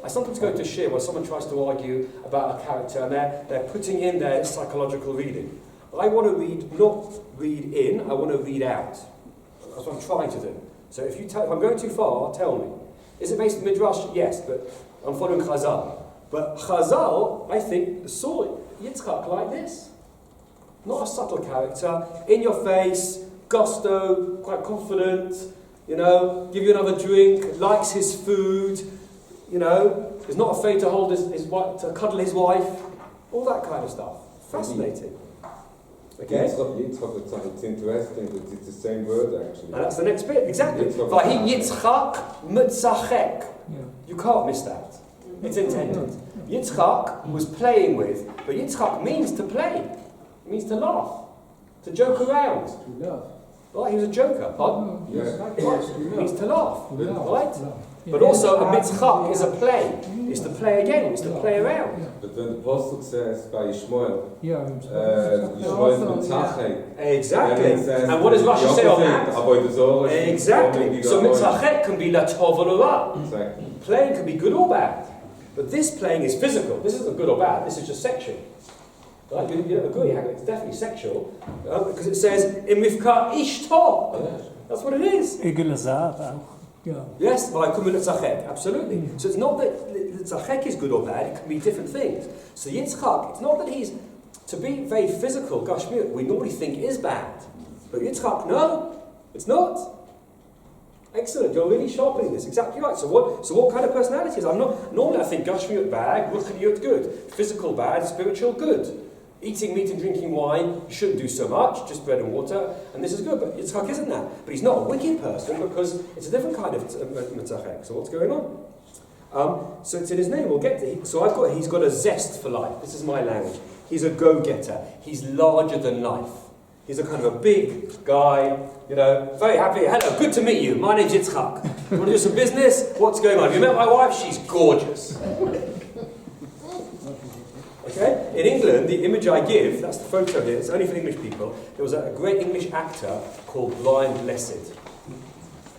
sometimes go to shir where someone tries to argue about a character and they're putting in their psychological reading. I want to not read in, I want to read out. That's what I'm trying to do. So if I'm going too far, tell me. Is it based on Midrash? Yes, but I'm following Chazal. But Chazal, I think, saw Yitzchak like this. Not a subtle character, in your face, gusto, quite confident, give you another drink, likes his food, is not afraid to hold his wife, to cuddle his wife, all that kind of stuff. Fascinating. Okay? It's interesting that it's the same word actually. And that's the next bit, exactly. Vahi Yitzchak mitzachek. You can't miss that. It's intended. Yitzchak was playing with, but Yitzchak means to play. It means to laugh, to joke around. To love. Right, he was a joker. Pardon? Yeah. It means to laugh. Right? But also a mitzchak is a play. It's to play again. It's to play around. But when the Apostle says by Yishmael, Yishmael mitzachek. Exactly. And what does Rashi say on that? Exactly. So mitzachek can be la tov or la. Exactly. Playing can be good or bad. But this playing is physical. This isn't good or bad. This is just sexual. Right? You don't agree? It's definitely sexual because it says in Rivka ishto. That's what it is. Yes, absolutely. So it's not that tzachek is good or bad. It can be different things. So Yitzchak, it's not that he's to be very physical. Gashmiut, we normally think is bad, but Yitzchak, no, it's not. Excellent. You're really sharpening this. Exactly right. So what kind of personality is? Normally I think Gashmiut bad, Ruchniut good, physical bad, spiritual good. Eating meat and drinking wine, you shouldn't do so much, just bread and water, and this is good. But Yitzchak isn't that. But he's not a wicked person because it's a different kind of mitzachek. So what's going on? So it's in his name. We'll get to. So he's got a zest for life. This is my language. He's a go-getter. He's larger than life. He's a kind of a big guy, very happy. Hello, good to meet you. My name's Yitzchak. You want to do some business? What's going on? You met my wife? She's gorgeous. Okay? In England, the image I give, that's the photo here, it's only for English people. There was a great English actor called Brian Blessed.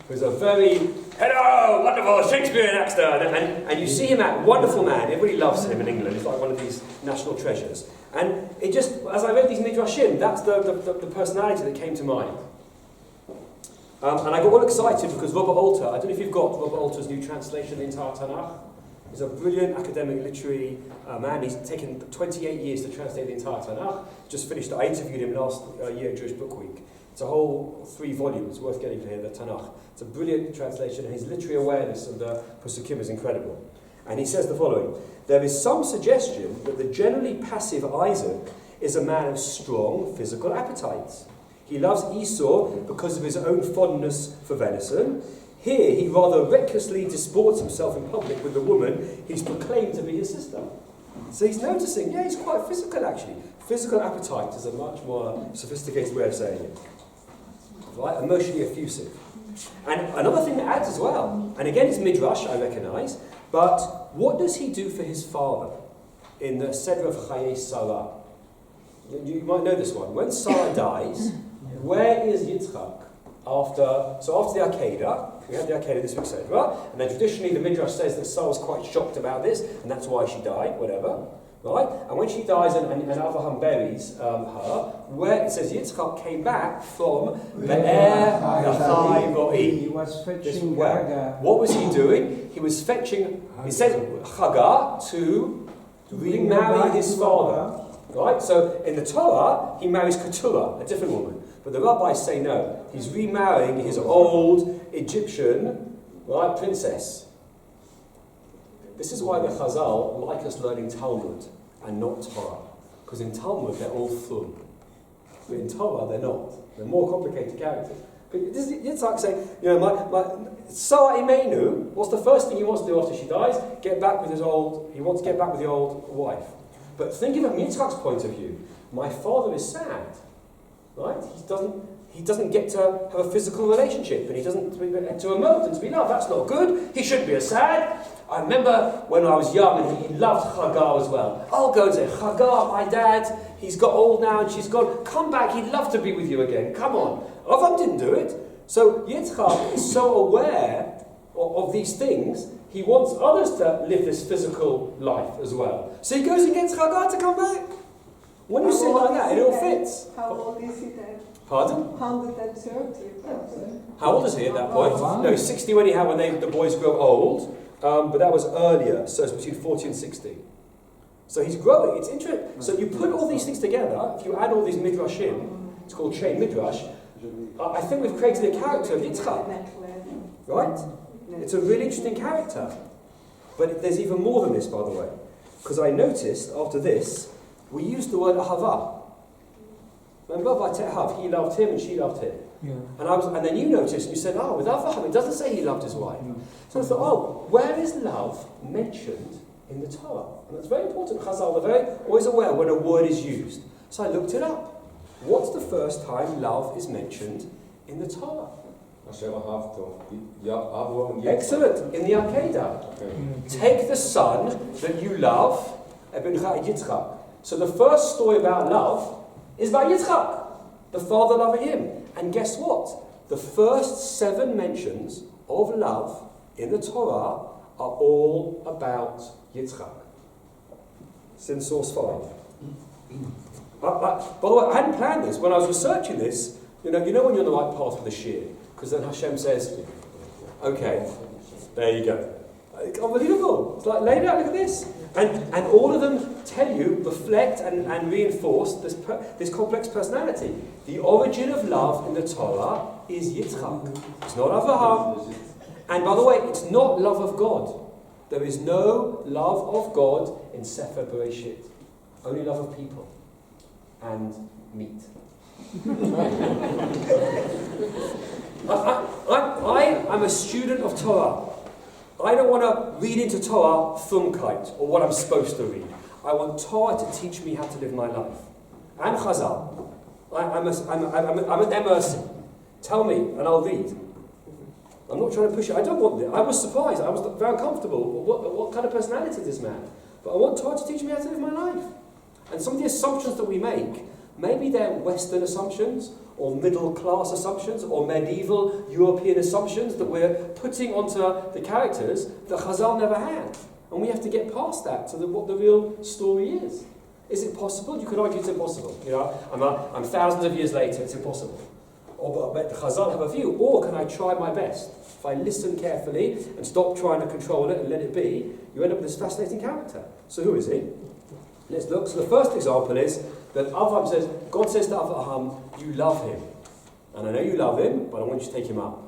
Who's a very, hello, wonderful Shakespearean actor. And you see him act, wonderful man. Everybody loves him in England. He's like one of these national treasures. And it just, as I read these midrashim, that's the personality that came to mind. And I got all excited because Robert Alter, I don't know if you've got Robert Alter's new translation of the entire Tanakh. He's a brilliant academic literary man. He's taken 28 years to translate the entire Tanakh. Just finished, I interviewed him last year at Jewish Book Week. It's a whole 3 volumes, worth getting to hear the Tanakh. It's a brilliant translation, and his literary awareness of the Pesukim is incredible. And he says the following: there is some suggestion that the generally passive Isaac is a man of strong physical appetites. He loves Esau because of his own fondness for venison. Here, he rather recklessly disports himself in public with the woman he's proclaimed to be his sister. So he's noticing, he's quite physical actually. Physical appetite is a much more sophisticated way of saying it. Right? Emotionally effusive. And another thing that adds as well, and again it's Midrash, I recognise, but what does he do for his father in the Seder of Chayei Sarah? You might know this one. When Sarah dies, where is Yitzchak after the Akedah? We had the Akedah this week, Seder, and then traditionally the Midrash says that Sarah was quite shocked about this, and that's why she died, whatever. Right? And when she dies and Avraham buries her, where it says Yitzchak came back from Be'er Yachai Ro'i. He was fetching Hagar. What was he doing? He was fetching, it says Hagar to remarry his father. Right? So in the Torah, he marries Keturah, a different woman. But the rabbis say no. He's remarrying his old Egyptian princess. This is why the Chazal like us learning Talmud and not Torah. Because in Talmud they're all full. But in Torah they're not. They're more complicated characters. It's like saying, Sarah Imenu, what's the first thing he wants to do after she dies? He wants to get back with the old wife. But think of it from Yitzchak's point of view. My father is sad. Right? He doesn't get to have a physical relationship, and he doesn't to emote and to be loved. That's not good. He shouldn't be as sad. I remember when I was young, and he loved Hagar as well. I'll go and say, Hagar, my dad, he's got old now, and she's gone. Come back, he'd love to be with you again. Come on. Avram didn't do it. So Yitzchak is so aware of these things, he wants others to live this physical life as well. So he goes and gets Hagar to come back. When you say it like that, it all fits. How old is he then? Pardon? 130. How old is he at that point? No, he's 60 when the boys grow old, but that was earlier, so it's between 40 and 60. So he's growing, it's interesting. So you put all these things together, if you add all these midrashim, it's called Shein Midrash, I think we've created a character of Yitzchak. Right? It's a really interesting character. But there's even more than this, by the way. Because I noticed, after this, we used the word ahava. Remember, Vatehav, he loved him and she loved him. Yeah. And then you noticed and you said, with Avraham, it doesn't say he loved his wife. So I thought, where is love mentioned in the Torah? And that's very important. Chazal are very always aware when a word is used. So I looked it up. What's the first time love is mentioned in the Torah? Excellent. In the Akedah. Okay. Take the son that you love, Yitzchak. So the first story about love is about Yitzchak, the father loving him. And guess what? The first 7 mentions of love in the Torah are all about Yitzchak. Since source 5. By the way, I hadn't planned this. When I was researching this, you know when you're on the right path with the shir, because then Hashem says, okay, there you go. Unbelievable. It's like, lay it out, look at this. And all of them tell you, reflect and reinforce this complex personality. The origin of love in the Torah is Yitzchak. It's not Avraham. And by the way, it's not love of God. There is no love of God in Sefer Bereshit. Only love of people. And meat. I'm a student of Torah. I don't want to read into Torah Thumkeit, or what I'm supposed to read. I want Torah to teach me how to live my life. And Chazal. I'm an MRC. Tell me, and I'll read. I'm not trying to push it. I don't want this. I was surprised. I was very uncomfortable. What kind of personality is this man? But I want Torah to teach me how to live my life. And some of the assumptions that we make, maybe they're Western assumptions, or middle-class assumptions, or medieval European assumptions that we're putting onto the characters that Chazal never had. And we have to get past that to what the real story is. Is it possible? You could argue it's impossible. You know, I'm thousands of years later, it's impossible. But the Chazal have a view. Or can I try my best? If I listen carefully and stop trying to control it and let it be, you end up with this fascinating character. So who is he? Let's look. So the first example is that Avraham says, God says to Avraham, you love him. And I know you love him, but I want you to take him up.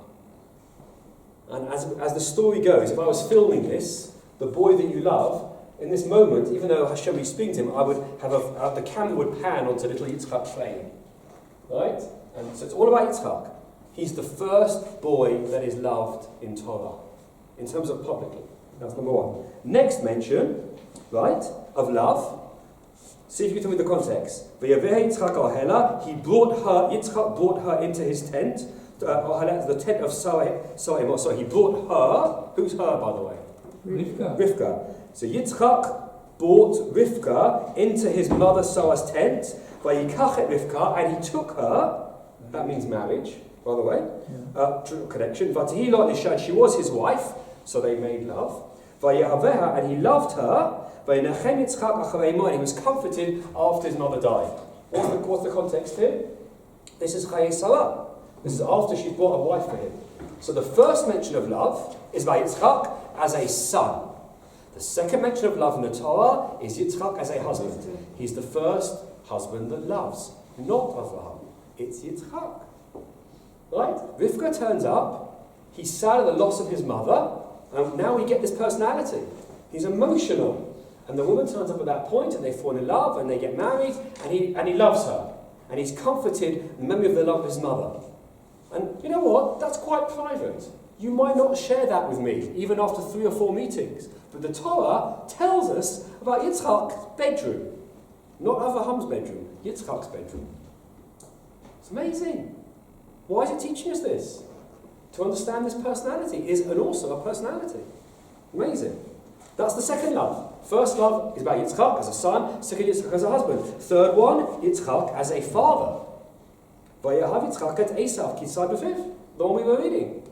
And as the story goes, if I was filming this, the boy that you love, in this moment, even though Hashem is speaking to him, I would have the camera would pan onto little Yitzchak playing. Right? And so it's all about Yitzchak. He's the first boy that is loved in Torah, in terms of publicly. That's number one. Next mention, right, of love. See if you can tell me the context. He brought her, Yitzchak brought her into his tent, the tent of Sarai. Sorry, he brought her. Who's her, by the way? Rivka. So Yitzchak brought Rivka into his mother Sarah's tent. Vayikach Rivka, and he took her. That means marriage, by the way. Connection. And she was his wife, so they made love. Vayahaveha, and he loved her. Vayinachem Yitzchak acharei, he was comforted after his mother died. What's the context here? This is Chayei Sarah. This is after she brought a wife for him. So the first mention of love is by Yitzchak as a son. The second mention of love in the Torah is Yitzchak as a husband. He's the first husband that loves, not Avraham. It's Yitzchak. Right? Rivka turns up, he's sad at the loss of his mother, and now we get this personality. He's emotional. And the woman turns up at that point, and they fall in love, and they get married, and he loves her. And he's comforted in the memory of the love of his mother. And you know what? That's quite private. You might not share that with me, even after 3 or 4 meetings. But the Torah tells us about Yitzchak's bedroom. Not Avraham's bedroom, Yitzchak's bedroom. It's amazing. Why is it teaching us this? To understand this personality is and also a personality. Amazing. That's the second love. First love is about Yitzchak as a son, second Yitzchak as a husband. Third one, Yitzchak as a father. Vayahav Yitzchak et Esav Kisai B'fiv, the one we were reading.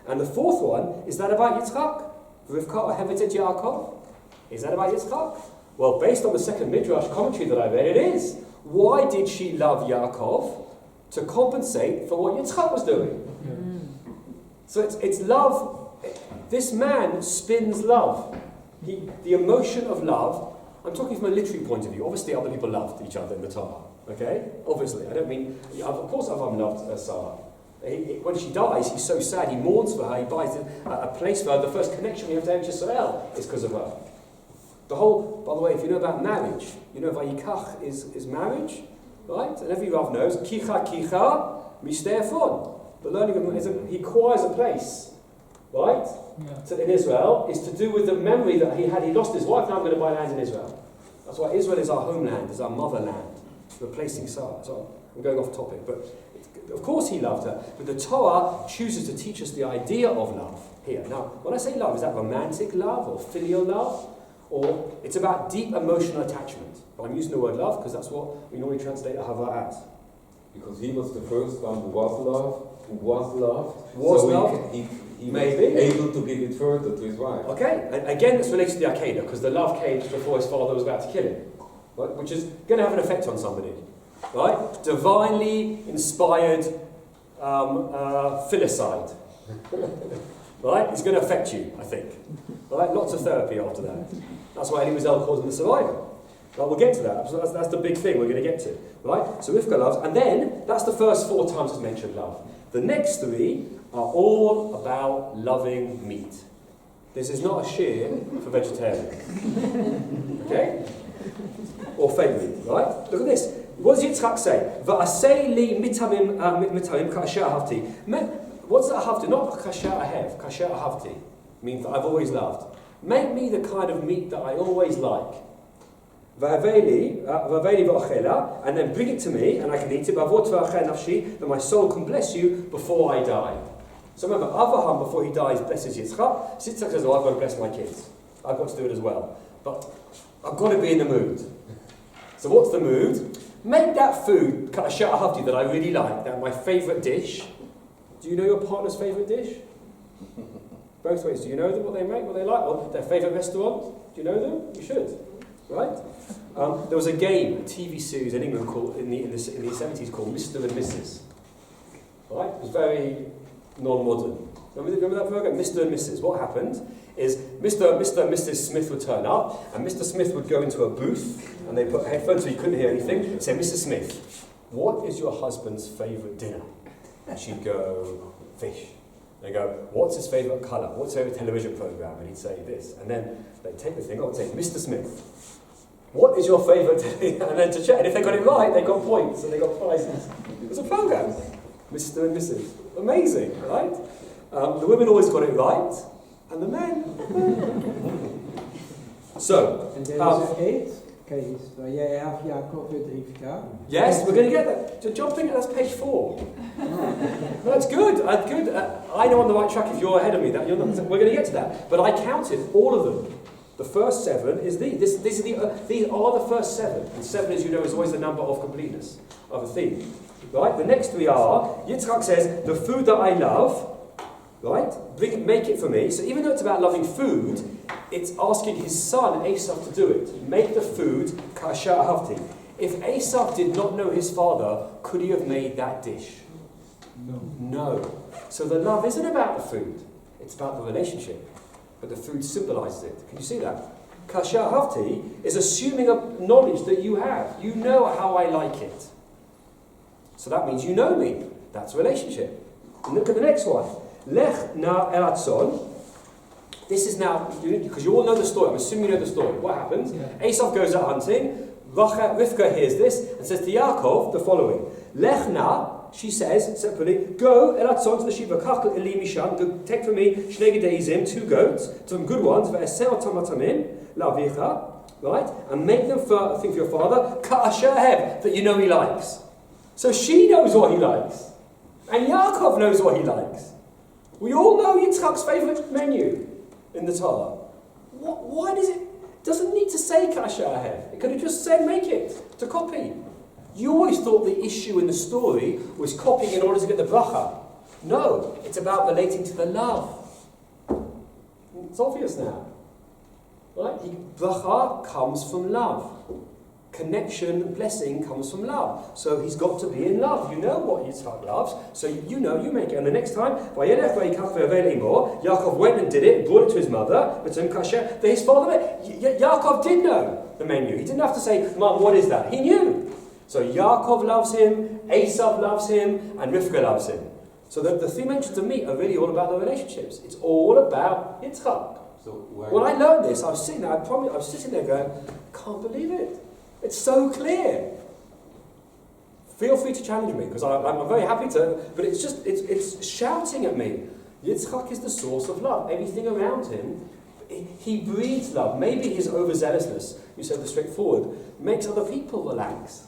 And the fourth one, is that about Yitzchak? Rivka Hevet et Yaakov? Is that about Yitzchak? Well, based on the second Midrash commentary that I read, it is. Why did she love Yaakov? To compensate for what Yitzchak was doing. So it's love. This man spins love. The emotion of love, I'm talking from a literary point of view. Obviously other people loved each other in the Torah. Okay? Obviously. I don't mean, of course Avraham loved Sarah. When she dies, he's so sad, he mourns for her, he buys a place for her. The first connection we have to Eretz Yisrael is because of her. By the way, if you know about marriage, you know Vayikach is marriage, right? And every Rav knows, Kicha Mistefon. The learning of he acquires a place, right? Yeah. So in Israel, is to do with the memory that he had. He lost his wife, now I'm going to buy land in Israel. That's why Israel is our homeland, is our motherland, replacing Sarah. So I'm going off topic, but of course he loved her. But the Torah chooses to teach us the idea of love here. Now, when I say love, is that romantic love or filial love? Or it's about deep emotional attachment. But I'm using the word love because that's what we normally translate ahava as. Because he was the first one who was loved. He maybe was able to give it further to his wife. Okay, and again, it's related to the Akedah, because the love came before his father was about to kill him, right? Which is going to have an effect on somebody, right? Divinely inspired filicide, right? It's going to affect you, I think. Right? Lots of therapy after that. That's why Elie Wiesel calls him the survivor. Right, we'll get to that. So that's the big thing we're going to get to, right? So Rivka loves, and then that's the first 4 times it's mentioned love. The next 3 are all about loving meat. This is not a shear for vegetarians. Okay? Or fake meat, right? Look at this. What does Yitzchak say? Va'asei li mitamim kasher ahavti. What's that ahavti? Not kasher ahev, kasher ahavti. means that I've always loved. Make me the kind of meat that I always like. V'haveli v'achela, and then bring it to me, and I can eat it. That my soul can bless you before I die. So remember, Avraham, before he dies, blesses Yitzchak. Yitzchak says, I've got to bless my kids. I've got to do it as well. But I've got to be in the mood. So what's the mood? Make that food, kasher ahavti, that I really like, that my favourite dish. Do you know your partner's favourite dish? Both ways. Do you know them, what they make, what they like? Or their favourite restaurant? Do you know them? You should. Right? There was a game, a TV series in England called, in the 70s called Mr. and Mrs. Right? It was very non-modern. Remember that program? Mr. and Mrs. What happened is Mr. and Mrs. Smith would turn up, and Mr. Smith would go into a booth, and they put headphones so he couldn't hear anything, say, Mr. Smith, what is your husband's favourite dinner? And she'd go, fish. They go, what's his favourite colour? What's his favourite television programme? And he'd say this. And then they'd take the thing off and say, Mr. Smith, what is your favourite? And then to check. And if they got it right, they got points and they got prizes. It was a programme. Mr. and Mrs. Amazing, right? The women always got it right, and the men. So, and there is an eighth case where you have Yaakov with Rivka. Yes, we're going to get that. So jumping, that's page 4. That's good. Good. I know I'm on the right track. If you're ahead of me, that you're not, we're going to get to that. But I counted all of them. The first 7 is these. These are the first 7. And 7, as you know, is always the number of completeness of a theme. Right? The next 3 are, Yitzchak says, the food that I love, right? Make it for me. So even though it's about loving food, it's asking his son, Esav, to do it. Make the food kasher ahavti. If Esav did not know his father, could he have made that dish? No. So the love isn't about the food. It's about the relationship. But the food symbolises it. Can you see that? Kasher ahavti is assuming a knowledge that you have. You know how I like it. So that means you know me. That's a relationship. And look at the next one. Lech na elatzon. This is now, because you all know the story. I'm assuming you know the story. What happens? Esav goes out hunting. Rivka hears this and says to Yaakov the following. Lech na, she says separately, go elatzon to the shiva kachel eli misham. Go take for me shnei gedeizim, 2 goats, some good ones. Ve'eseh otam atamim la'avicha, right? And make them for a thing for your father. Ka'asher heb, that you know he likes. So she knows what he likes. And Yaakov knows what he likes. We all know Yitzchak's favourite menu in the Torah. Why does it doesn't need to say kasher ahead? It could have just said make it, to copy. You always thought the issue in the story was copying in order to get the bracha. No, it's about relating to the love. It's obvious now. Right? Bracha comes from love. Connection, blessing comes from love. So he's got to be in love. You know what Yitzchak loves, so you know you make it. And the next time, Yaakov went and did it, and brought it to his mother, his father, Yaakov did know the menu. He didn't have to say, Mom, what is that? He knew. So Yaakov loves him, Esav loves him, and Rivka loves him. So the 3 mentions of meat are really all about the relationships. It's all about Yitzchak. So when I learned this, I was sitting there going, can't believe it. It's so clear. Feel free to challenge me, because I'm very happy to, but it's shouting at me. Yitzchak is the source of love. Everything around him, he breeds love. Maybe his overzealousness, you said the straightforward, makes other people relax.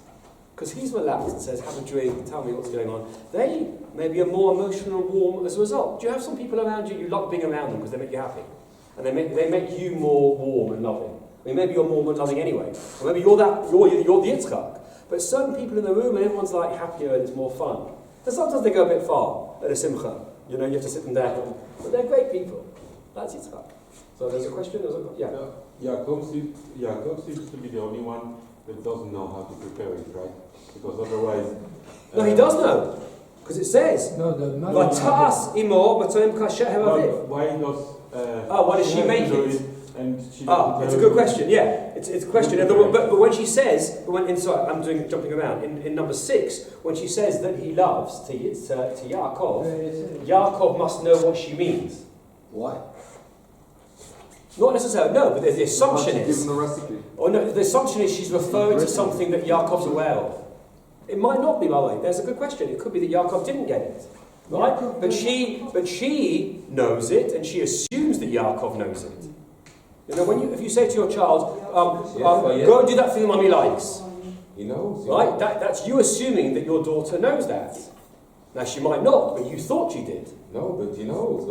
Because he's relaxed and says, have a drink, tell me what's going on. They maybe are more emotional and warm as a result. Do you have some people around you like being around them because they make you happy? And they make you more warm and loving. I mean, maybe you're more loving anyway. Or maybe you're the Yitzchak. But certain people in the room and everyone's like happier and it's more fun. And sometimes they go a bit far at a simcha. You know, you have to sit them down. But they're great people. That's Yitzchak. So there's a question? Yaakov seems to be the only one that doesn't know how to prepare it, right? Because otherwise... No, he does know. Because it says... No, the mother... why does she make it? And she it's a good question. Yeah, it's a question. But when she says, jumping around in number 6, when she says that he loves to Yaakov, Yaakov must know what she means. Why? Not necessarily. No, but the assumption is. Given the recipe. Or no, the assumption is she's referring to something that Yaakov's aware of. It might not be, by the way. There's a good question. It could be that Yaakov didn't get it. right? But she knows it, and she assumes that Yaakov knows it. You know, if you say to your child, go and do that thing Mummy likes, He knows. right? That's you assuming that your daughter knows that. Now she might not, but you thought she did. No, but he knows.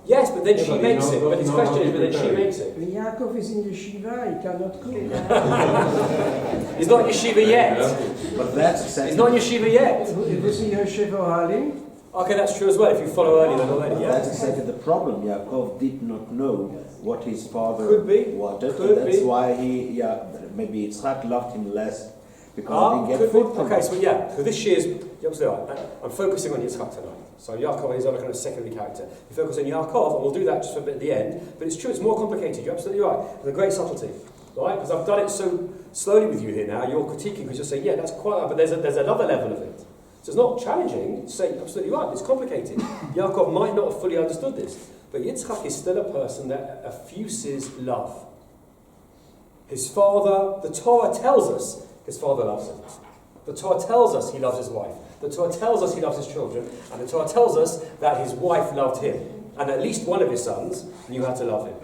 Yes, but then she but makes you it. know- But his you know question how is, to but then she prepare it. makes it. When Yaakov is in yeshiva, he cannot cook. He's not in yeshiva yet. But that's exactly. He's not in yeshiva yet. It was in Yoshev Ohalim. Okay, that's true as well. If you follow early, then already, yeah. That's exactly the problem. Yaakov did not know what his father Could be. wanted. Could That's be. why maybe Yitzchak loved him less because he didn't get food from Okay, him. so yeah, so this year's, you're absolutely right. I'm focusing on Yitzchak tonight. So Yaakov is on a kind of secondary character. You focus on Yaakov, and we'll do that just for a bit at the end. But it's true, it's more complicated. You're absolutely right. There's a great subtlety, right? Because I've done it so slowly with you here now. You're critiquing because you're saying, yeah, that's quite right, but there's another level of it. So it's not challenging to say, absolutely right, it's complicated. Yaakov might not have fully understood this, but Yitzchak is still a person that effuses love. His father, the Torah tells us his father loves him. The Torah tells us he loves his wife. The Torah tells us he loves his children. And the Torah tells us that his wife loved him. And at least one of his sons knew how to love him.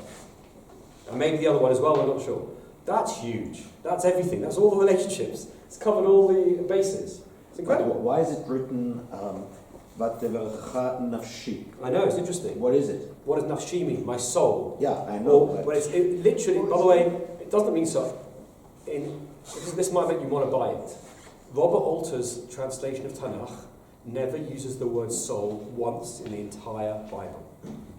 And maybe the other one as well, we're not sure. That's huge. That's everything. That's all the relationships. It's covered all the bases. It's incredible. Why is it written, Vatevarcha nafshi? I know, it's interesting. What is it? What does nafshi mean? My soul. Yeah, I know. Well, it's literally, by the way, it doesn't mean so. Because this might make you want to buy it. Robert Alter's translation of Tanakh never uses the word soul once in the entire Bible.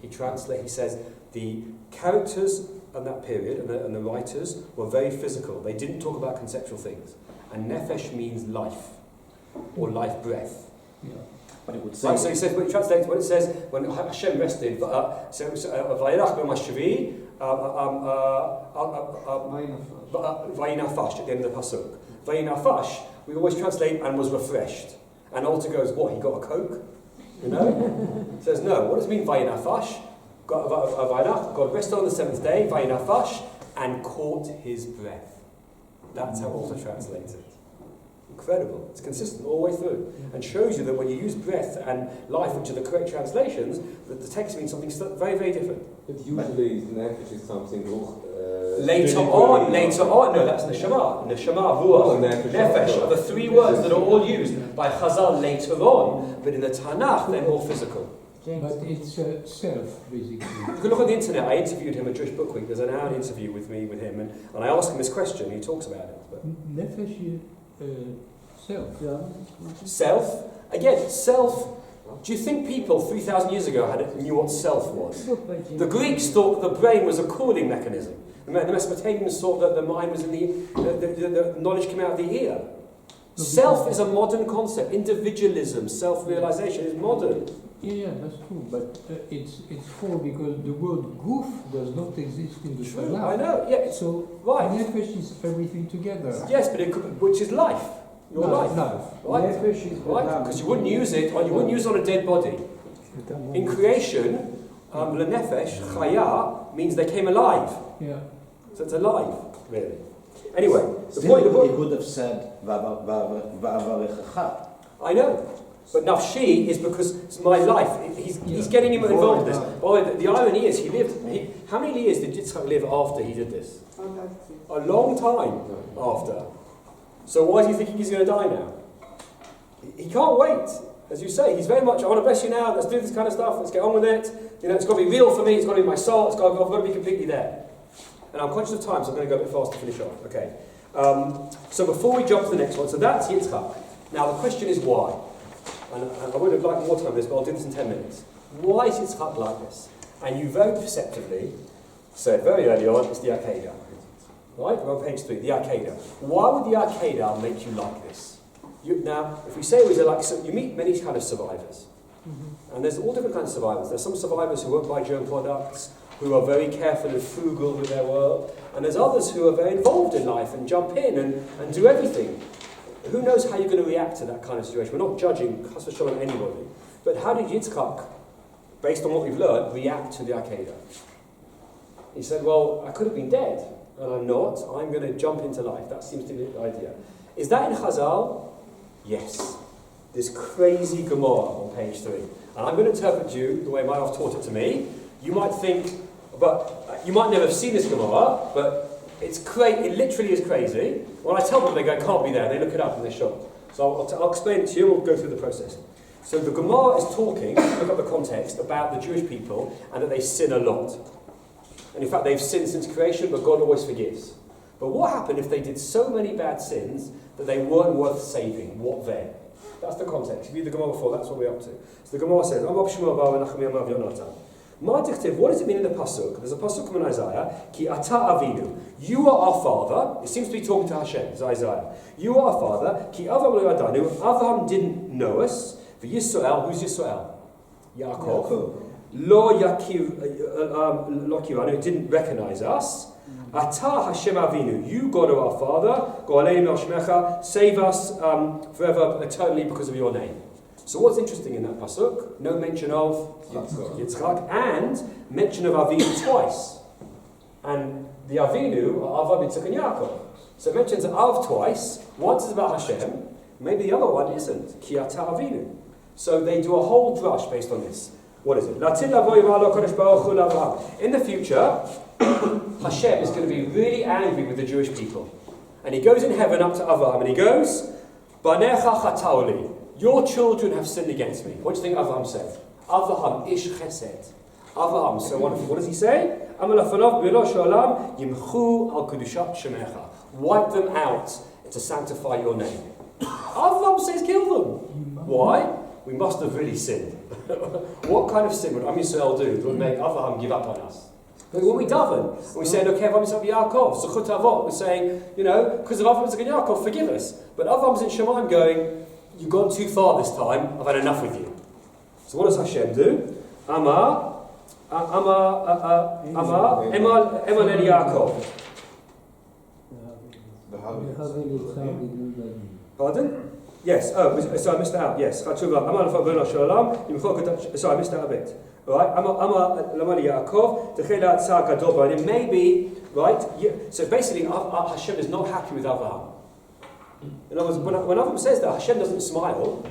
He says the characters in that period and the writers were very physical. They didn't talk about conceptual things. And nefesh means life or life breath. Yeah. But it would say. Right, so he says, when he translates, when it says, when Hashem rested, Vayelach b'mashvi, Vayinafash at the end of the pasuk. Vayinafash, we always translate and was refreshed. And Alter goes, what, he got a Coke? You know? Says, no, what does it mean, Vayinafash? God rested on the seventh day, Vayinafash, and caught his breath. That's how Alter translates it. Incredible. It's consistent all the way through. And shows you that when you use breath and life, which are the correct translations, that the text means something very, very different. But usually nefesh is something Later on, no, that's neshama. Neshama, ruach, nefesh are the three words that are all used by Chazal later on. But in the Tanakh, they're more physical. But it's self, basically. You can look on the internet. I interviewed him at Jewish Book Week. There's an hour interview with him, and I asked him this question. He talks about it. But Nefesh self. self, again, self. Do you think people 3,000 years ago knew what self was? The Greeks thought the brain was a cooling mechanism. The Mesopotamians thought that the mind was in the knowledge came out of the ear. Self is a modern concept. Individualism, self-realization is modern. Yeah, that's true. But it's false because the word goof does not exist in the Tanakh. I know. Yeah. So Right. nefesh is everything together. Yes, but which is life. Your life. Right? Nefesh is Right? Because you wouldn't use it, or you wouldn't use it on a dead body. In creation, lenefesh, chaya, means they came alive. Yeah. So it's alive, really. Anyway, the Still, point. he could have said Va'avarechacha. I know. But nafshi is because it's my life. He's getting him involved in this. By the way, the irony is, how many years did Yitzchak live after he did this? A long time after. So why is he thinking he's going to die now? He can't wait. As you say, he's very much, I want to bless you now, let's do this kind of stuff, let's get on with it. You know, it's got to be real for me, it's got to be my soul, I've got to be completely there. And I'm conscious of time, so I'm going to go a bit fast to finish off. Okay. So before we jump to the next one, so that's Yitzchak. Now the question is why? And I would have liked more time for this, but I'll do this in 10 minutes. Why is Yitzchak like this? And you very perceptively said very early on, it's the Akedah. Right? We're on page 3, the Akedah. Why would the Akedah make you like this? Now, if we say it was like, so you meet many kind of survivors. And there's all different kinds of survivors. There's some survivors who won't buy germ products, who are very careful and frugal with their world. And there's others who are very involved in life and jump in and do everything. Who knows how you're going to react to that kind of situation? We're not judging chas v'shalom anybody. But how did Yitzchak, based on what we've learned, react to the Akedah? He said, well, I could have been dead, and I'm not. I'm going to jump into life. That seems to be the idea. Is that in Chazal? Yes. this crazy Gemara on page 3. And I'm going to interpret you the way my Rav taught it to me. You might think, but you might never have seen this Gemara, but it literally is crazy. When I tell them, they go, it can't be there. They look it up and they're shocked. So I'll explain it to you, we'll go through the process. So the Gemara is talking, look at the context, about the Jewish people and that they sin a lot. And in fact, they've sinned since creation, but God always forgives. But what happened if they did so many bad sins that they weren't worth saving? What then? That's the context. If you read the Gemara before, that's what we're up to. So the Gemara says, what does it mean in the Pasuk? There's a Pasuk in Isaiah, Ki ata avinu. You are our father. It seems to be talking to Hashem, it's Isaiah. You are our father. Ki Avraham lo yadanu. Avraham didn't know us. For Yisrael, who's Yisrael? Yaakov. Lo kiranu, didn't recognize us. Ata Hashem avinu. You, God, are our father. Go'aleinu al-shmecha. Save us forever, eternally, because of your name. So what's interesting in that pasuk? No mention of Yitzchak and mention of Avinu twice. And the Avinu are Avram, Yitzchak and Yaakov. So it mentions Av twice. Once is about Hashem. Maybe the other one isn't. Ki ata Avinu. So they do a whole drush based on this. What is it? In the future, Hashem is going to be really angry with the Jewish people. And he goes in heaven up to Avraham and he goes, Banecha chatauli. Your children have sinned against me. What do you think Avraham said? Avraham ish chesed. Avraham, so wonderful. What does he say? Wipe them out to sanctify your name. Avraham says kill them. Why? We must have really sinned. What kind of sin would Am Yisrael do that would make Avraham give up on us? But when we daven, we say, okay, Avraham Yitzchak Yaakov, Zechut Avot, we're saying, because of Avraham Yitzchak Yaakov, forgive us. But Avraham's in Shemaim going, you've gone too far this time, I've had enough with you. So what does Hashem do? Amar Emel Yaakov. Pardon? Yes, so I missed out. Yes. Sorry, I missed out a bit. Right? Maybe, right? So basically, Hashem is not happy with Avraham. In other words, when Avraham says that, Hashem doesn't smile,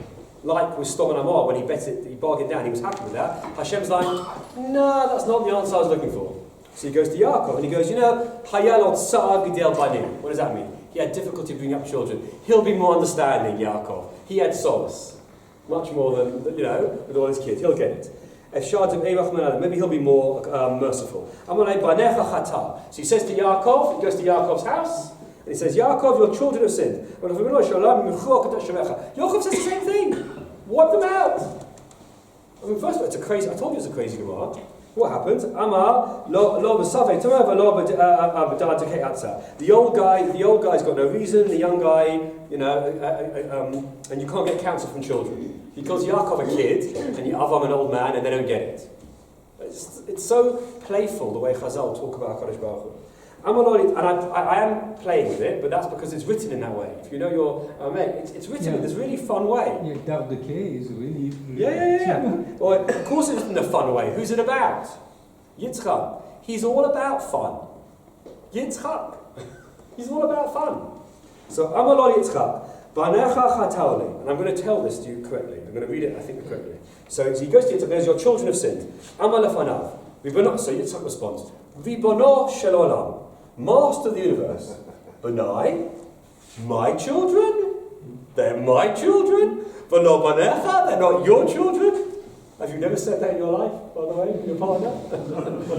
like with Sodom and Amor, when he bargained down, he was happy with that. Hashem's like, no, that's not the answer I was looking for. So he goes to Yaakov, and he goes, Hayalot Sa'ar Gidel Banim. What does that mean? He had difficulty bringing up children. He'll be more understanding, Yaakov. He had solace. Much more than, with all his kids. He'll get it. Maybe he'll be more merciful. So he says to Yaakov, he goes to Yaakov's house, and he says, Yaakov, your children have sinned. Yaakov says the same thing. Wipe them out. I mean, first of all, I told you it's a crazy Gemara. What happens? The old guy's got no reason. The young guy, and you can't get counsel from children. He calls Yaakov a kid, and Avram an old man, and they don't get it. It's so playful the way Chazal talk about HaKadosh Baruch Hu. And I am playing with it, but that's because it's written in that way. If you know your mate, it's written in this really fun way. Yeah, Dav the K is really... Yeah. Well, of course it's in a fun way. Who's it about? Yitzchak. He's all about fun. Yitzchak. He's all about fun. So, Amalol Yitzchak. Banecha chatauli. And I'm going to tell this to you correctly. I'm going to read it, I think, correctly. So he goes to Yitzchak, there's your children have sinned. Amal lefanav. So Yitzchak responds, Ribono shel olam. Master of the universe. Benai, my children? They're my children? V'lo banecha? They're not your children? Have you never said that in your life, by the way, with your partner?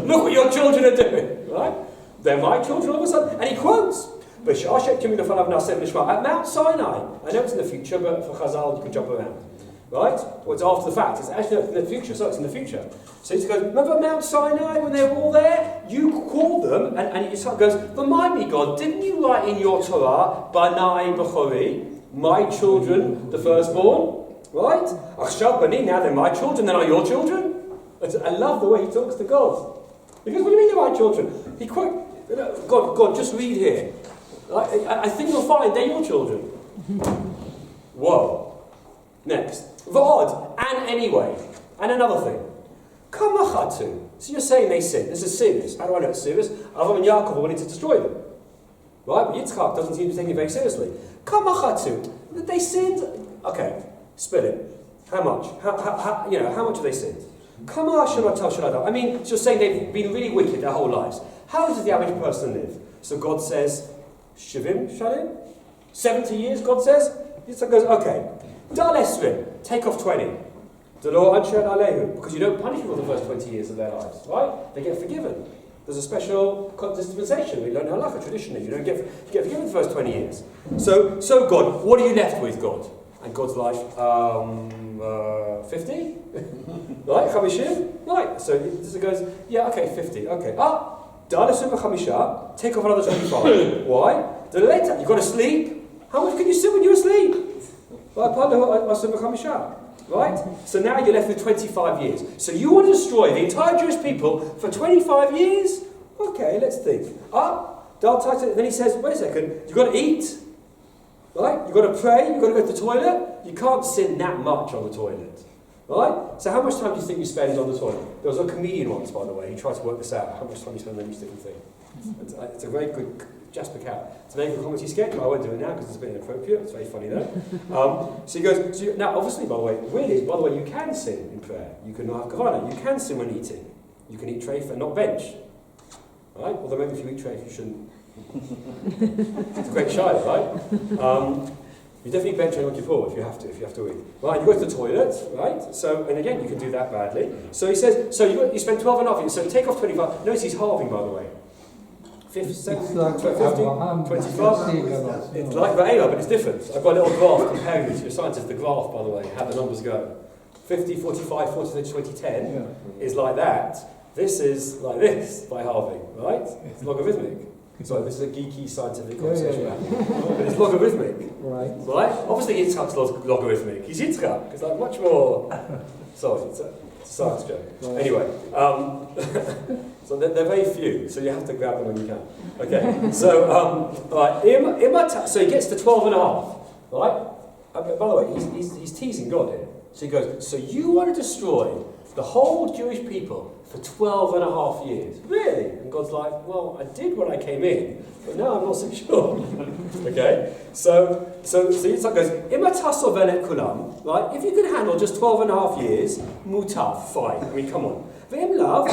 Look what your children are doing, right? They're my children all of a sudden. And he quotes, at Mount Sinai. I know it's in the future, but for Chazal you can jump around. Right? Well, it's after the fact. It's actually in the future, so it's in the future. So he goes, remember Mount Sinai when they were all there? You called them, and he goes, remind me, God, didn't you write in your Torah, Banai B'chori, my children, the firstborn? Right? Achshav Bani, now they're my children, they're not your children? I love the way he talks to God. He goes, what do you mean they're my children? He quotes, God, just read here. I think you'll find they're your children. Whoa. Next. V'od, and anyway. And another thing. Kamachatu. So you're saying they sin. This is serious. How do I know it's serious? Avram and Yaakov are wanting to destroy them. Right? But Yitzchak doesn't seem to be taking it very seriously. Kamachatu. They sinned. Okay. Split it. How much? How much have they sinned? I mean, just saying they've been really wicked their whole lives. How does the average person live? So God says, Shivim Shalim? 70 years, God says? Yitzhak goes, okay. Dal Esrim, take off 20. Because you don't punish people for the first 20 years of their lives, right? They get forgiven. There's a special dispensation. We learn halakha traditionally. You get forgiven the first 20 years. So God, what are you left with, God? And God's like, 50? Right? Chamishim? Right. So it goes, yeah, okay, 50. Okay. Da'alesim v'chamisha, take off another 25. Why? Later, you've got to sleep. How much can you sit when you're asleep? Right? So now you're left with 25 years. So you want to destroy the entire Jewish people for 25 years? Okay, let's think. Then he says, wait a second, you've got to eat. Right? You've got to pray, you've got to go to the toilet. You can't sin that much on the toilet. Right? So how much time do you think you spend on the toilet? There was a comedian once, by the way, he tried to work this out, how much time you spend on each different thing. It's a very good Jasper Cat. It's a very good comedy sketch, but I won't do it now because it's a bit inappropriate. It's very funny though. So he goes, now obviously, by the way, you can sin in prayer. You can not have kavana. You can sin when eating. You can eat treif and not bench. Right? Although maybe if you eat treif, you shouldn't. It's a great shayla, right? You definitely bench on Yom Kippur if you have to eat. Right, you go to the toilet, right? So, and again, you can do that badly. So he says, you spend 12 and a half years, so take off 25. Notice he's halving, by the way. 50, 50, 25. It's like Va'ela, but it's different. I've got a little graph comparing it to your scientists, the graph, by the way, how the numbers go. 50, 45, 40, 20, 10 is like that. This is like this by halving, right? It's logarithmic. So this is a geeky scientific conversation, but it's logarithmic, right? Obviously, Yitzchak's logarithmic. He's Yitzchak. It's like much more. Sorry, it's a science joke. Right. Anyway, so they're very few, so you have to grab them when you can. Okay, so right, so he gets to 12 and a half, right? By the way, he's teasing God here. So he goes, so you want to destroy the whole Jewish people for 12 and a half years. Really? And God's like, well, I did when I came in, but now I'm not so sure. Okay? So Yitzhak goes, Imataso velet kulam, right? If you can handle just 12 and a half years, mutav, fine. I mean, come on. V'im lav,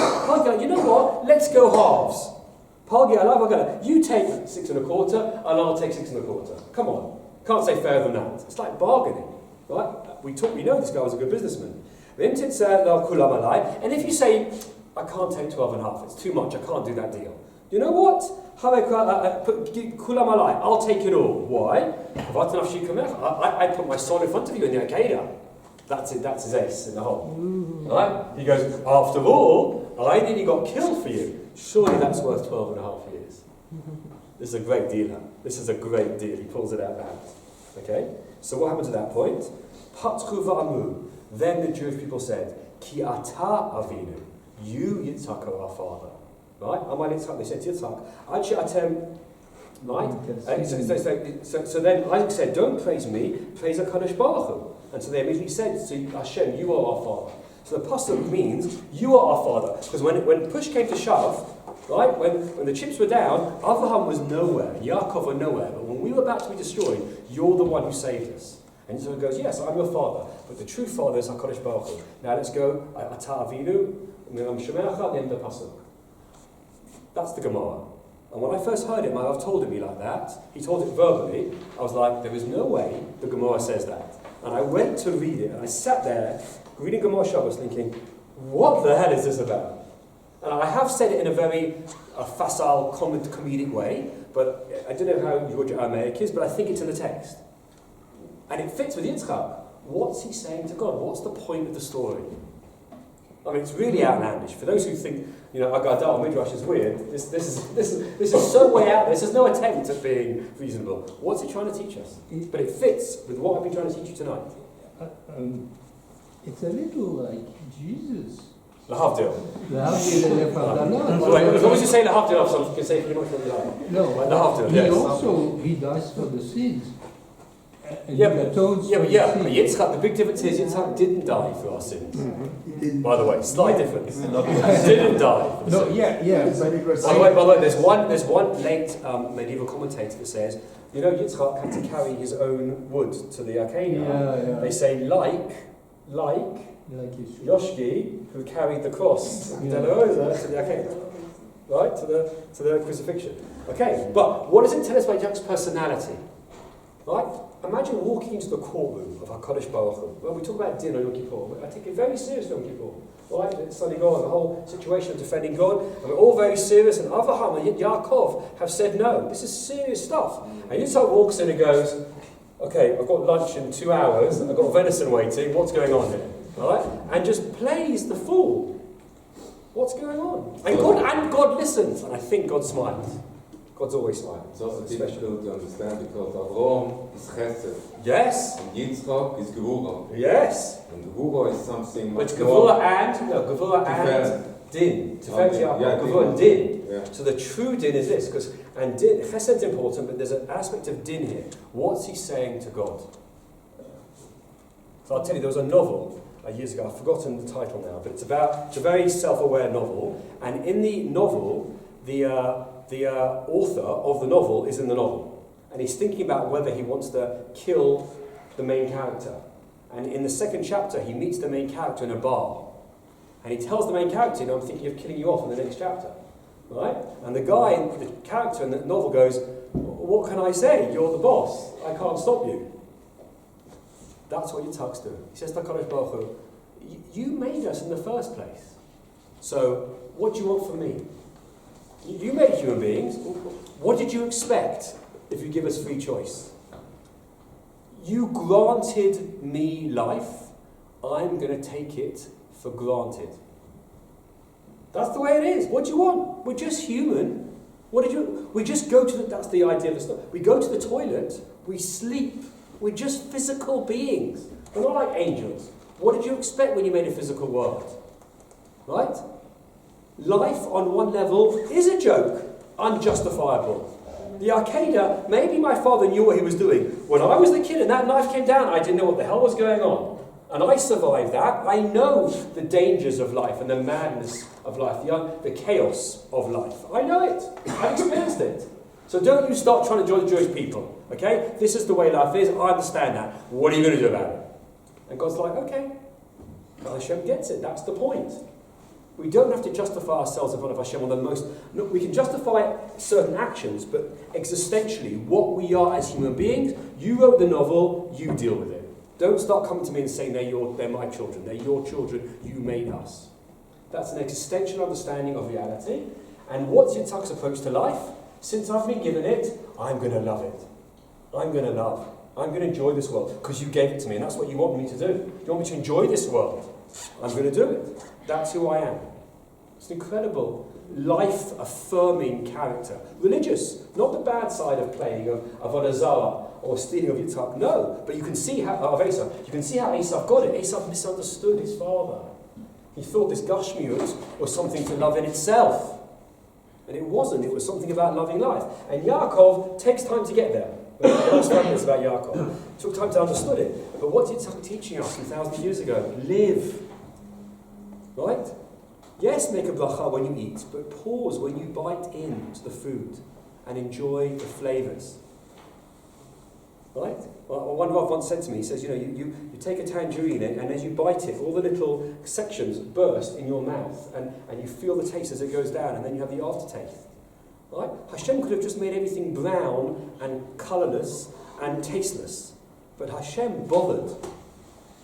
you know what? Let's go halves. You take 6 and a quarter, and I'll take 6 and a quarter. Come on. Can't say fairer than that. It's like bargaining, right? We know this guy was a good businessman. And if you say, I can't take 12 and a half, it's too much, I can't do that deal. You know what? I'll take it all. Why? I put my soul in front of you in the Akedah. That's it, that's his ace in the hole. Right? He goes, after all, I nearly got killed for you. Surely that's worth 12 and a half years. This is a great deal. This is a great deal. He pulls it out now. Okay? So what happens at that point? Patchu va'amu. Then the Jewish people said, Ki ata avinu, you Yitzhak are our father. Right? Amar Yitzhak, they said to Yitzhak, Achi atem, right? So then Isaac said, don't praise me, praise HaKadosh Baruch Hu. And so they immediately said to Hashem, you are our father. So the pasuk means, you are our father. Because when push came to shove, right, when the chips were down, Abraham was nowhere, Yaakov were nowhere. But when we were about to be destroyed, you're the one who saved us. And so he goes, yes, I'm your father, but the true father is HaKadosh Baruch Hu. Now let's go, Ata Avinu, Miram Shemecha, the end of the pasuk. That's the Gemara. And when I first heard it, my Rav told me like that. He told it verbally. I was like, there is no way the Gemara says that. And I went to read it, and I sat there, reading Gemara Shabbos, thinking, what the hell is this about? And I have said it in a very facile, comedic way, but I don't know how George Aramaic is, but I think it's in the text. And it fits with Yitzchak. What's he saying to God? What's the point of the story? I mean, it's really outlandish. For those who think, Agadah or Midrash is weird, this is so way out there. This is no attempt at being reasonable. What's he trying to teach us? But it fits with what I've been trying to teach you tonight. It's a little like Jesus. Lahavdil. Lahavdil. As long as you say Lahavdil, you can say pretty much what you like. No, Lahavdil, he dies for the sins. And Yeah, he atones for but his sin. Yitzchak, the big difference is Yitzchak didn't die for our sins. He didn't. By the way, slight difference. He didn't die. For No, sins. yeah, But it was By the way, there's one late medieval commentator that says, you know, Yitzchak had to carry his own wood to the Arcadia. yeah. They say like Like you should. Yoshki, who carried the cross of Yeah. Delarosa to the Arcadia, right, to the crucifixion. Okay, but what does it tell us about Yaakov's personality? Right? Imagine walking into the courtroom of HaKadosh Baruch Hu. When we talk about din on Yom Kippur, I take it very serious Yom Kippur. Right? It's Sunday God, the whole situation of defending God, and we're all very serious, and Avraham and Yaakov have said no. This is serious stuff. And Yitzhak walks in and goes, okay, I've got lunch in 2 hours, I've got venison waiting, what's going on here? Right? And just plays the fool. What's going on? And God listens, and I think God smiles. God's always smiling. It's also difficult to understand because Avraham is Chesed. Yes. And Yitzchak is Gevurah. Yes. And Gevurah is something But much more... Gevurah and Din. Okay, yeah, Gevurah and Din. Yeah. So the true Din is this, because Din, Chesed's important, but there's an aspect of Din here. What's he saying to God? So I'll tell you, there was a novel years ago, I've forgotten the title now, but it's a very self-aware novel, and in the novel, the author of the novel is in the novel, and he's thinking about whether he wants to kill the main character. And in the second chapter, he meets the main character in a bar, and he tells the main character, I'm thinking of killing you off in the next chapter, right? And the character in the novel goes, what can I say? You're the boss. I can't stop you. That's what Yitzhak's doing. He says to HaKadosh Baruch Hu, you made us in the first place. So, what do you want from me? You made human beings. What did you expect if you give us free choice? You granted me life. I'm going to take it for granted. That's the way it is. What do you want? We're just human. We just go to that's the idea of the story. We go to the toilet, we sleep. We're just physical beings. We're not like angels. What did you expect when you made a physical world? Right? Life on one level is a joke, unjustifiable. The Arcadia, maybe my father knew what he was doing. When I was the kid and that knife came down, I didn't know what the hell was going on. And I survived that. I know the dangers of life and the madness of life, the chaos of life. I know it. I've experienced it. So don't you start trying to join the Jewish people. Okay? This is the way life is. I understand that. What are you going to do about it? And God's like, okay. Hashem gets it. That's the point. We don't have to justify ourselves in front of Hashem on the most... No, we can justify certain actions, but existentially, what we are as human beings, you wrote the novel, you deal with it. Don't start coming to me and saying they're my children, they're your children, you made us. That's an existential understanding of reality. And what's Yitzhak's approach to life? Since I've been given it, I'm going to love it. I'm going to love. I'm going to enjoy this world because you gave it to me, and that's what you want me to do. You want me to enjoy this world. I'm going to do it. That's who I am. It's an incredible, life-affirming character. Religious, not the bad side of playing of Avodah Zarah or stealing of Yitzhak. No, but you can see how of Esav. You can see how Esav got it. Esav misunderstood his father. He thought this Gashmiut was something to love in itself. And it wasn't. It was something about loving life. And Yaakov takes time to get there. The last 5 minutes about Yaakov. It took time to understand it. But what did Yitzhak teaching us 2,000 years ago? Live. Right? Yes, make a bracha when you eat, but pause when you bite into the food and enjoy the flavours. Right? Well, one Rav once said to me, he says, you take a tangerine and as you bite it, all the little sections burst in your mouth and you feel the taste as it goes down and then you have the aftertaste. Right? Hashem could have just made everything brown and colourless and tasteless, but Hashem bothered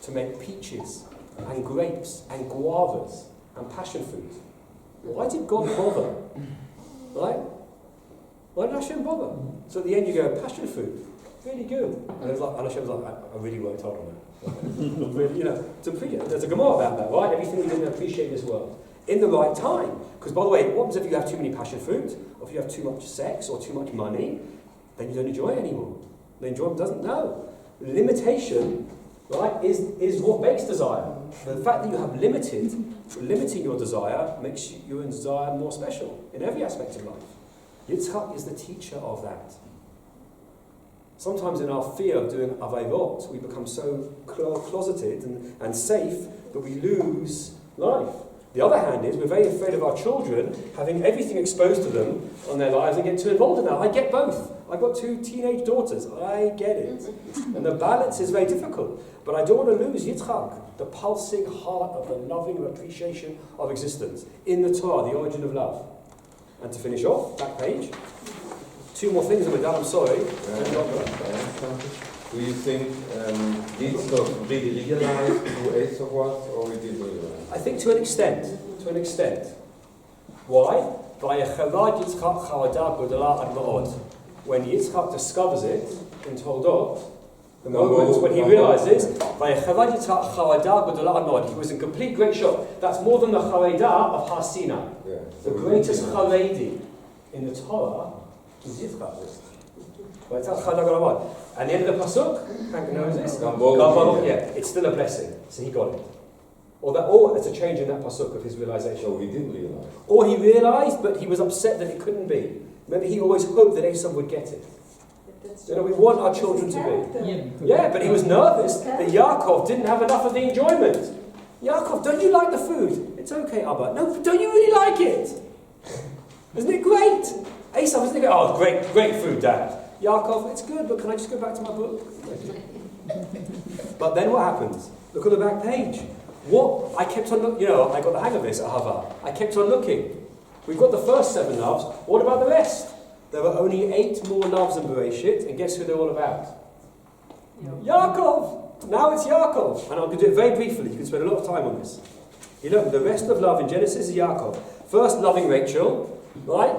to make peaches and grapes and guavas and passion fruit. Why did God bother? Right? Why did Hashem bother? So at the end you go, passion fruit, really good. And Hashem's like, I really worked hard on that. Really, to appreciate. There's a Gemara about that, right? Everything we didn't appreciate in this world. In the right time. Because by the way, what happens if you have too many passion fruit, or if you have too much sex, or too much money, then you don't enjoy it anymore. The enjoyment doesn't know. Limitation, right, is what makes desire. The fact that you have limiting your desire makes your desire more special in every aspect of life. Yitzhak is the teacher of that. Sometimes in our fear of doing avaivot, we become so closeted and safe that we lose life. The other hand is we're very afraid of our children having everything exposed to them on their lives and get too involved in that. I get both. I've got 2 teenage daughters. I get it. And the balance is very difficult. But I don't want to lose Yitzchak, the pulsing heart of the loving appreciation of existence in the Torah, the origin of love. And to finish off, back page. 2 more things, and we're done, I'm sorry. Do you think Yitzchak really realized who Esau was, or he didn't realize? I think to an extent. Why? When Yitzchak discovers it in Toldot, the moment when he realizes, he was in complete great shock. That's more than the Charedah of Har Sinai. Yeah. The greatest Charedi in the Torah is Yitzchak. And the end of the pasuk, Hank knows this. Yeah, it's still a blessing. So he got it. Or it's a change in that pasuk of his realization. So he didn't realize. Or he realized, but he was upset that it couldn't be. Maybe he always hoped that Esau would get it. You know, we want our children to be. Yeah, but he was nervous that Yaakov didn't have enough of the enjoyment. Yaakov, don't you like the food? It's okay, Abba. No, don't you really like it? Isn't it great? Esau, isn't it great? Oh, great food, Dad. Yaakov, it's good, but can I just go back to my book? But then what happens? Look at the back page. I kept on looking, I got the hang of this at Hava. I kept on looking. We've got the first 7 loves. What about the rest? There were only 8 more loves in Bereshit, and guess who they're all about? Yaakov! Now it's Yaakov. And I'm going to do it very briefly. You can spend a lot of time on this. The rest of love in Genesis is Yaakov. First, loving Rachel, right?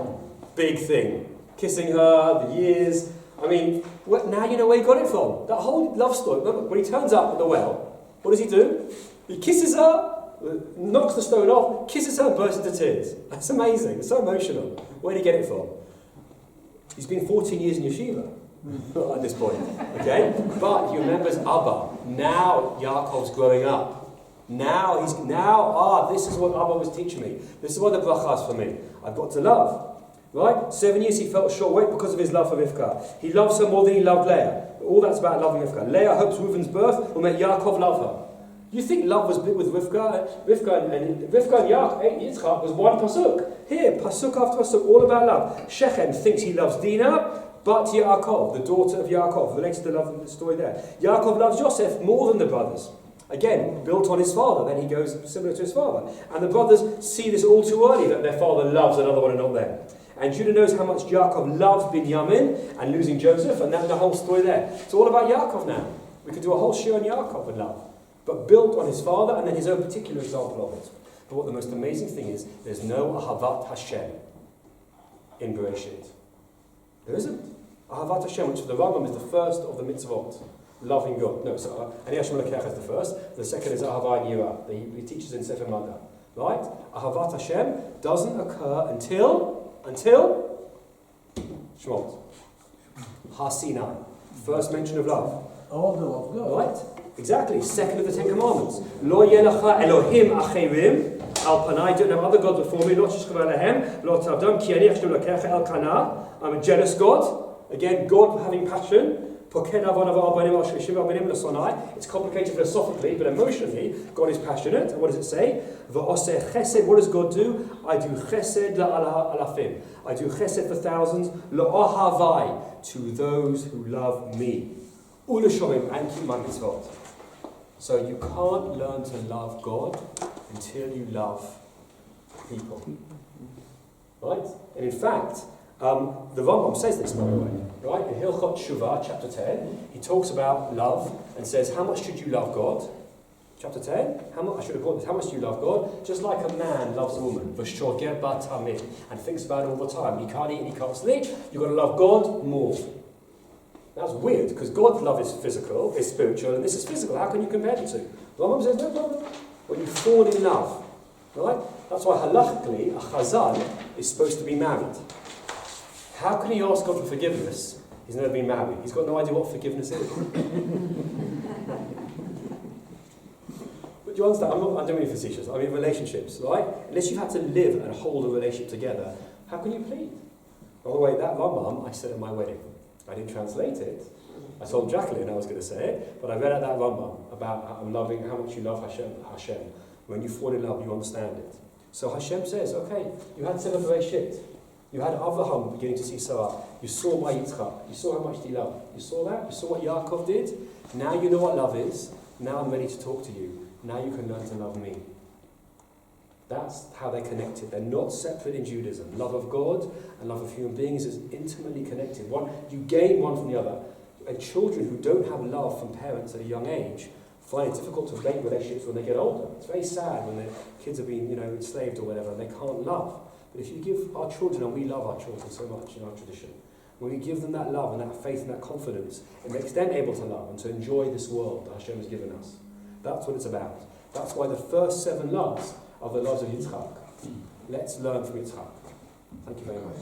Big thing. Kissing her, the years. I mean, now you know where he got it from. That whole love story. Remember, when he turns up at the well, what does he do? He kisses her, knocks the stone off, kisses her, and bursts into tears. That's amazing. It's so emotional. Where did he get it from? He's been 14 years in yeshiva at this point, okay? But he remembers Abba. Now Yaakov's growing up. This is what Abba was teaching me. This is what the bracha is for me. I've got to love. Right? 7 years he felt short weight because of his love for Rivka. He loves her more than he loved Leah. All that's about loving Rivka. Leah hopes Reuven's birth will make Yaakov love her. You think love was big with Rivka and Yitzchak was one pasuk. Here, pasuk after pasuk, all about love. Shechem thinks he loves Dinah, but Yaakov, the daughter of Yaakov, relates to the love of the story there. Yaakov loves Joseph more than the brothers. Again, built on his father, then he goes similar to his father. And the brothers see this all too early, that their father loves another one and not them. And Judah knows how much Yaakov loved Binyamin and losing Joseph, and that's the whole story there. It's all about Yaakov now. We could do a whole show on Yaakov and love, but built on his father and then his own particular example of it. But what the most amazing thing is, there's no Ahavat Hashem in Bereshit. There isn't. Ahavat Hashem, which for the Rambam is the first of the mitzvot, loving God. No, so Ani Hashem Lekech is the first. The second is Ahavah Yirah, that he teaches in Sefer Maga. Right? Ahavat Hashem doesn't occur until Shemot. Har Sinai. First mention of love. Order of God. Right? Exactly. Second of the 10 Commandments. Lo yelecha Elohim acherim al panai. Don't have other gods before me. Lo tishkav alehem. Lo tavdam ki ani Hashem Elokecha el kana. I'm a jealous God. Again, God having passion. It's complicated philosophically, but emotionally, God is passionate. And what does it say? What does God do? I do chesed la'alafim. I do chesed for thousands. La'ahavai, to those who love me. Ulashomim, and keep my mitzvot. So you can't learn to love God until you love people. Right? And in fact, the Rambam says this, by the way, right? In Hilchot Shuvah, chapter 10, he talks about love and says, how much should you love God? Chapter 10, I should have called this, how much do you love God? Just like a man loves a woman, v'shogeh bat hamid, and thinks about it all the time. He can't eat and he can't sleep. You've got to love God more. That's weird, because God's love is physical, is spiritual, and this is physical. How can you compare the two? The Rambam says, no problem. When you fall in love, right? That's why halachically, a chazan is supposed to be married. How can he ask God for forgiveness? He's never been married. He's got no idea what forgiveness is. But do you understand? I'm doing facetious. I mean relationships, right? Unless you've had to live and hold a relationship together, how can you plead? By the way, that Rambam I said at my wedding. I didn't translate it. I told Jacqueline I was going to say it, but I read out that Rambam about how much you love Hashem. When you fall in love, you understand it. So Hashem says, okay, you had Sefer Bereshit. You had Avraham beginning to see Sarah. You saw my Yitzchak. You saw how much he loved. You saw that? You saw what Yaakov did? Now you know what love is. Now I'm ready to talk to you. Now you can learn to love me. That's how they're connected. They're not separate in Judaism. Love of God and love of human beings is intimately connected. You gain one from the other. And children who don't have love from parents at a young age find it difficult to make relationships when they get older. It's very sad when their kids have been, enslaved or whatever, and they can't love. But if you give our children, and we love our children so much in our tradition, when we give them that love and that faith and that confidence, it makes them able to love and to enjoy this world that Hashem has given us. That's what it's about. That's why the first 7 loves are the loves of Yitzchak. Let's learn from Yitzchak. Thank you very much.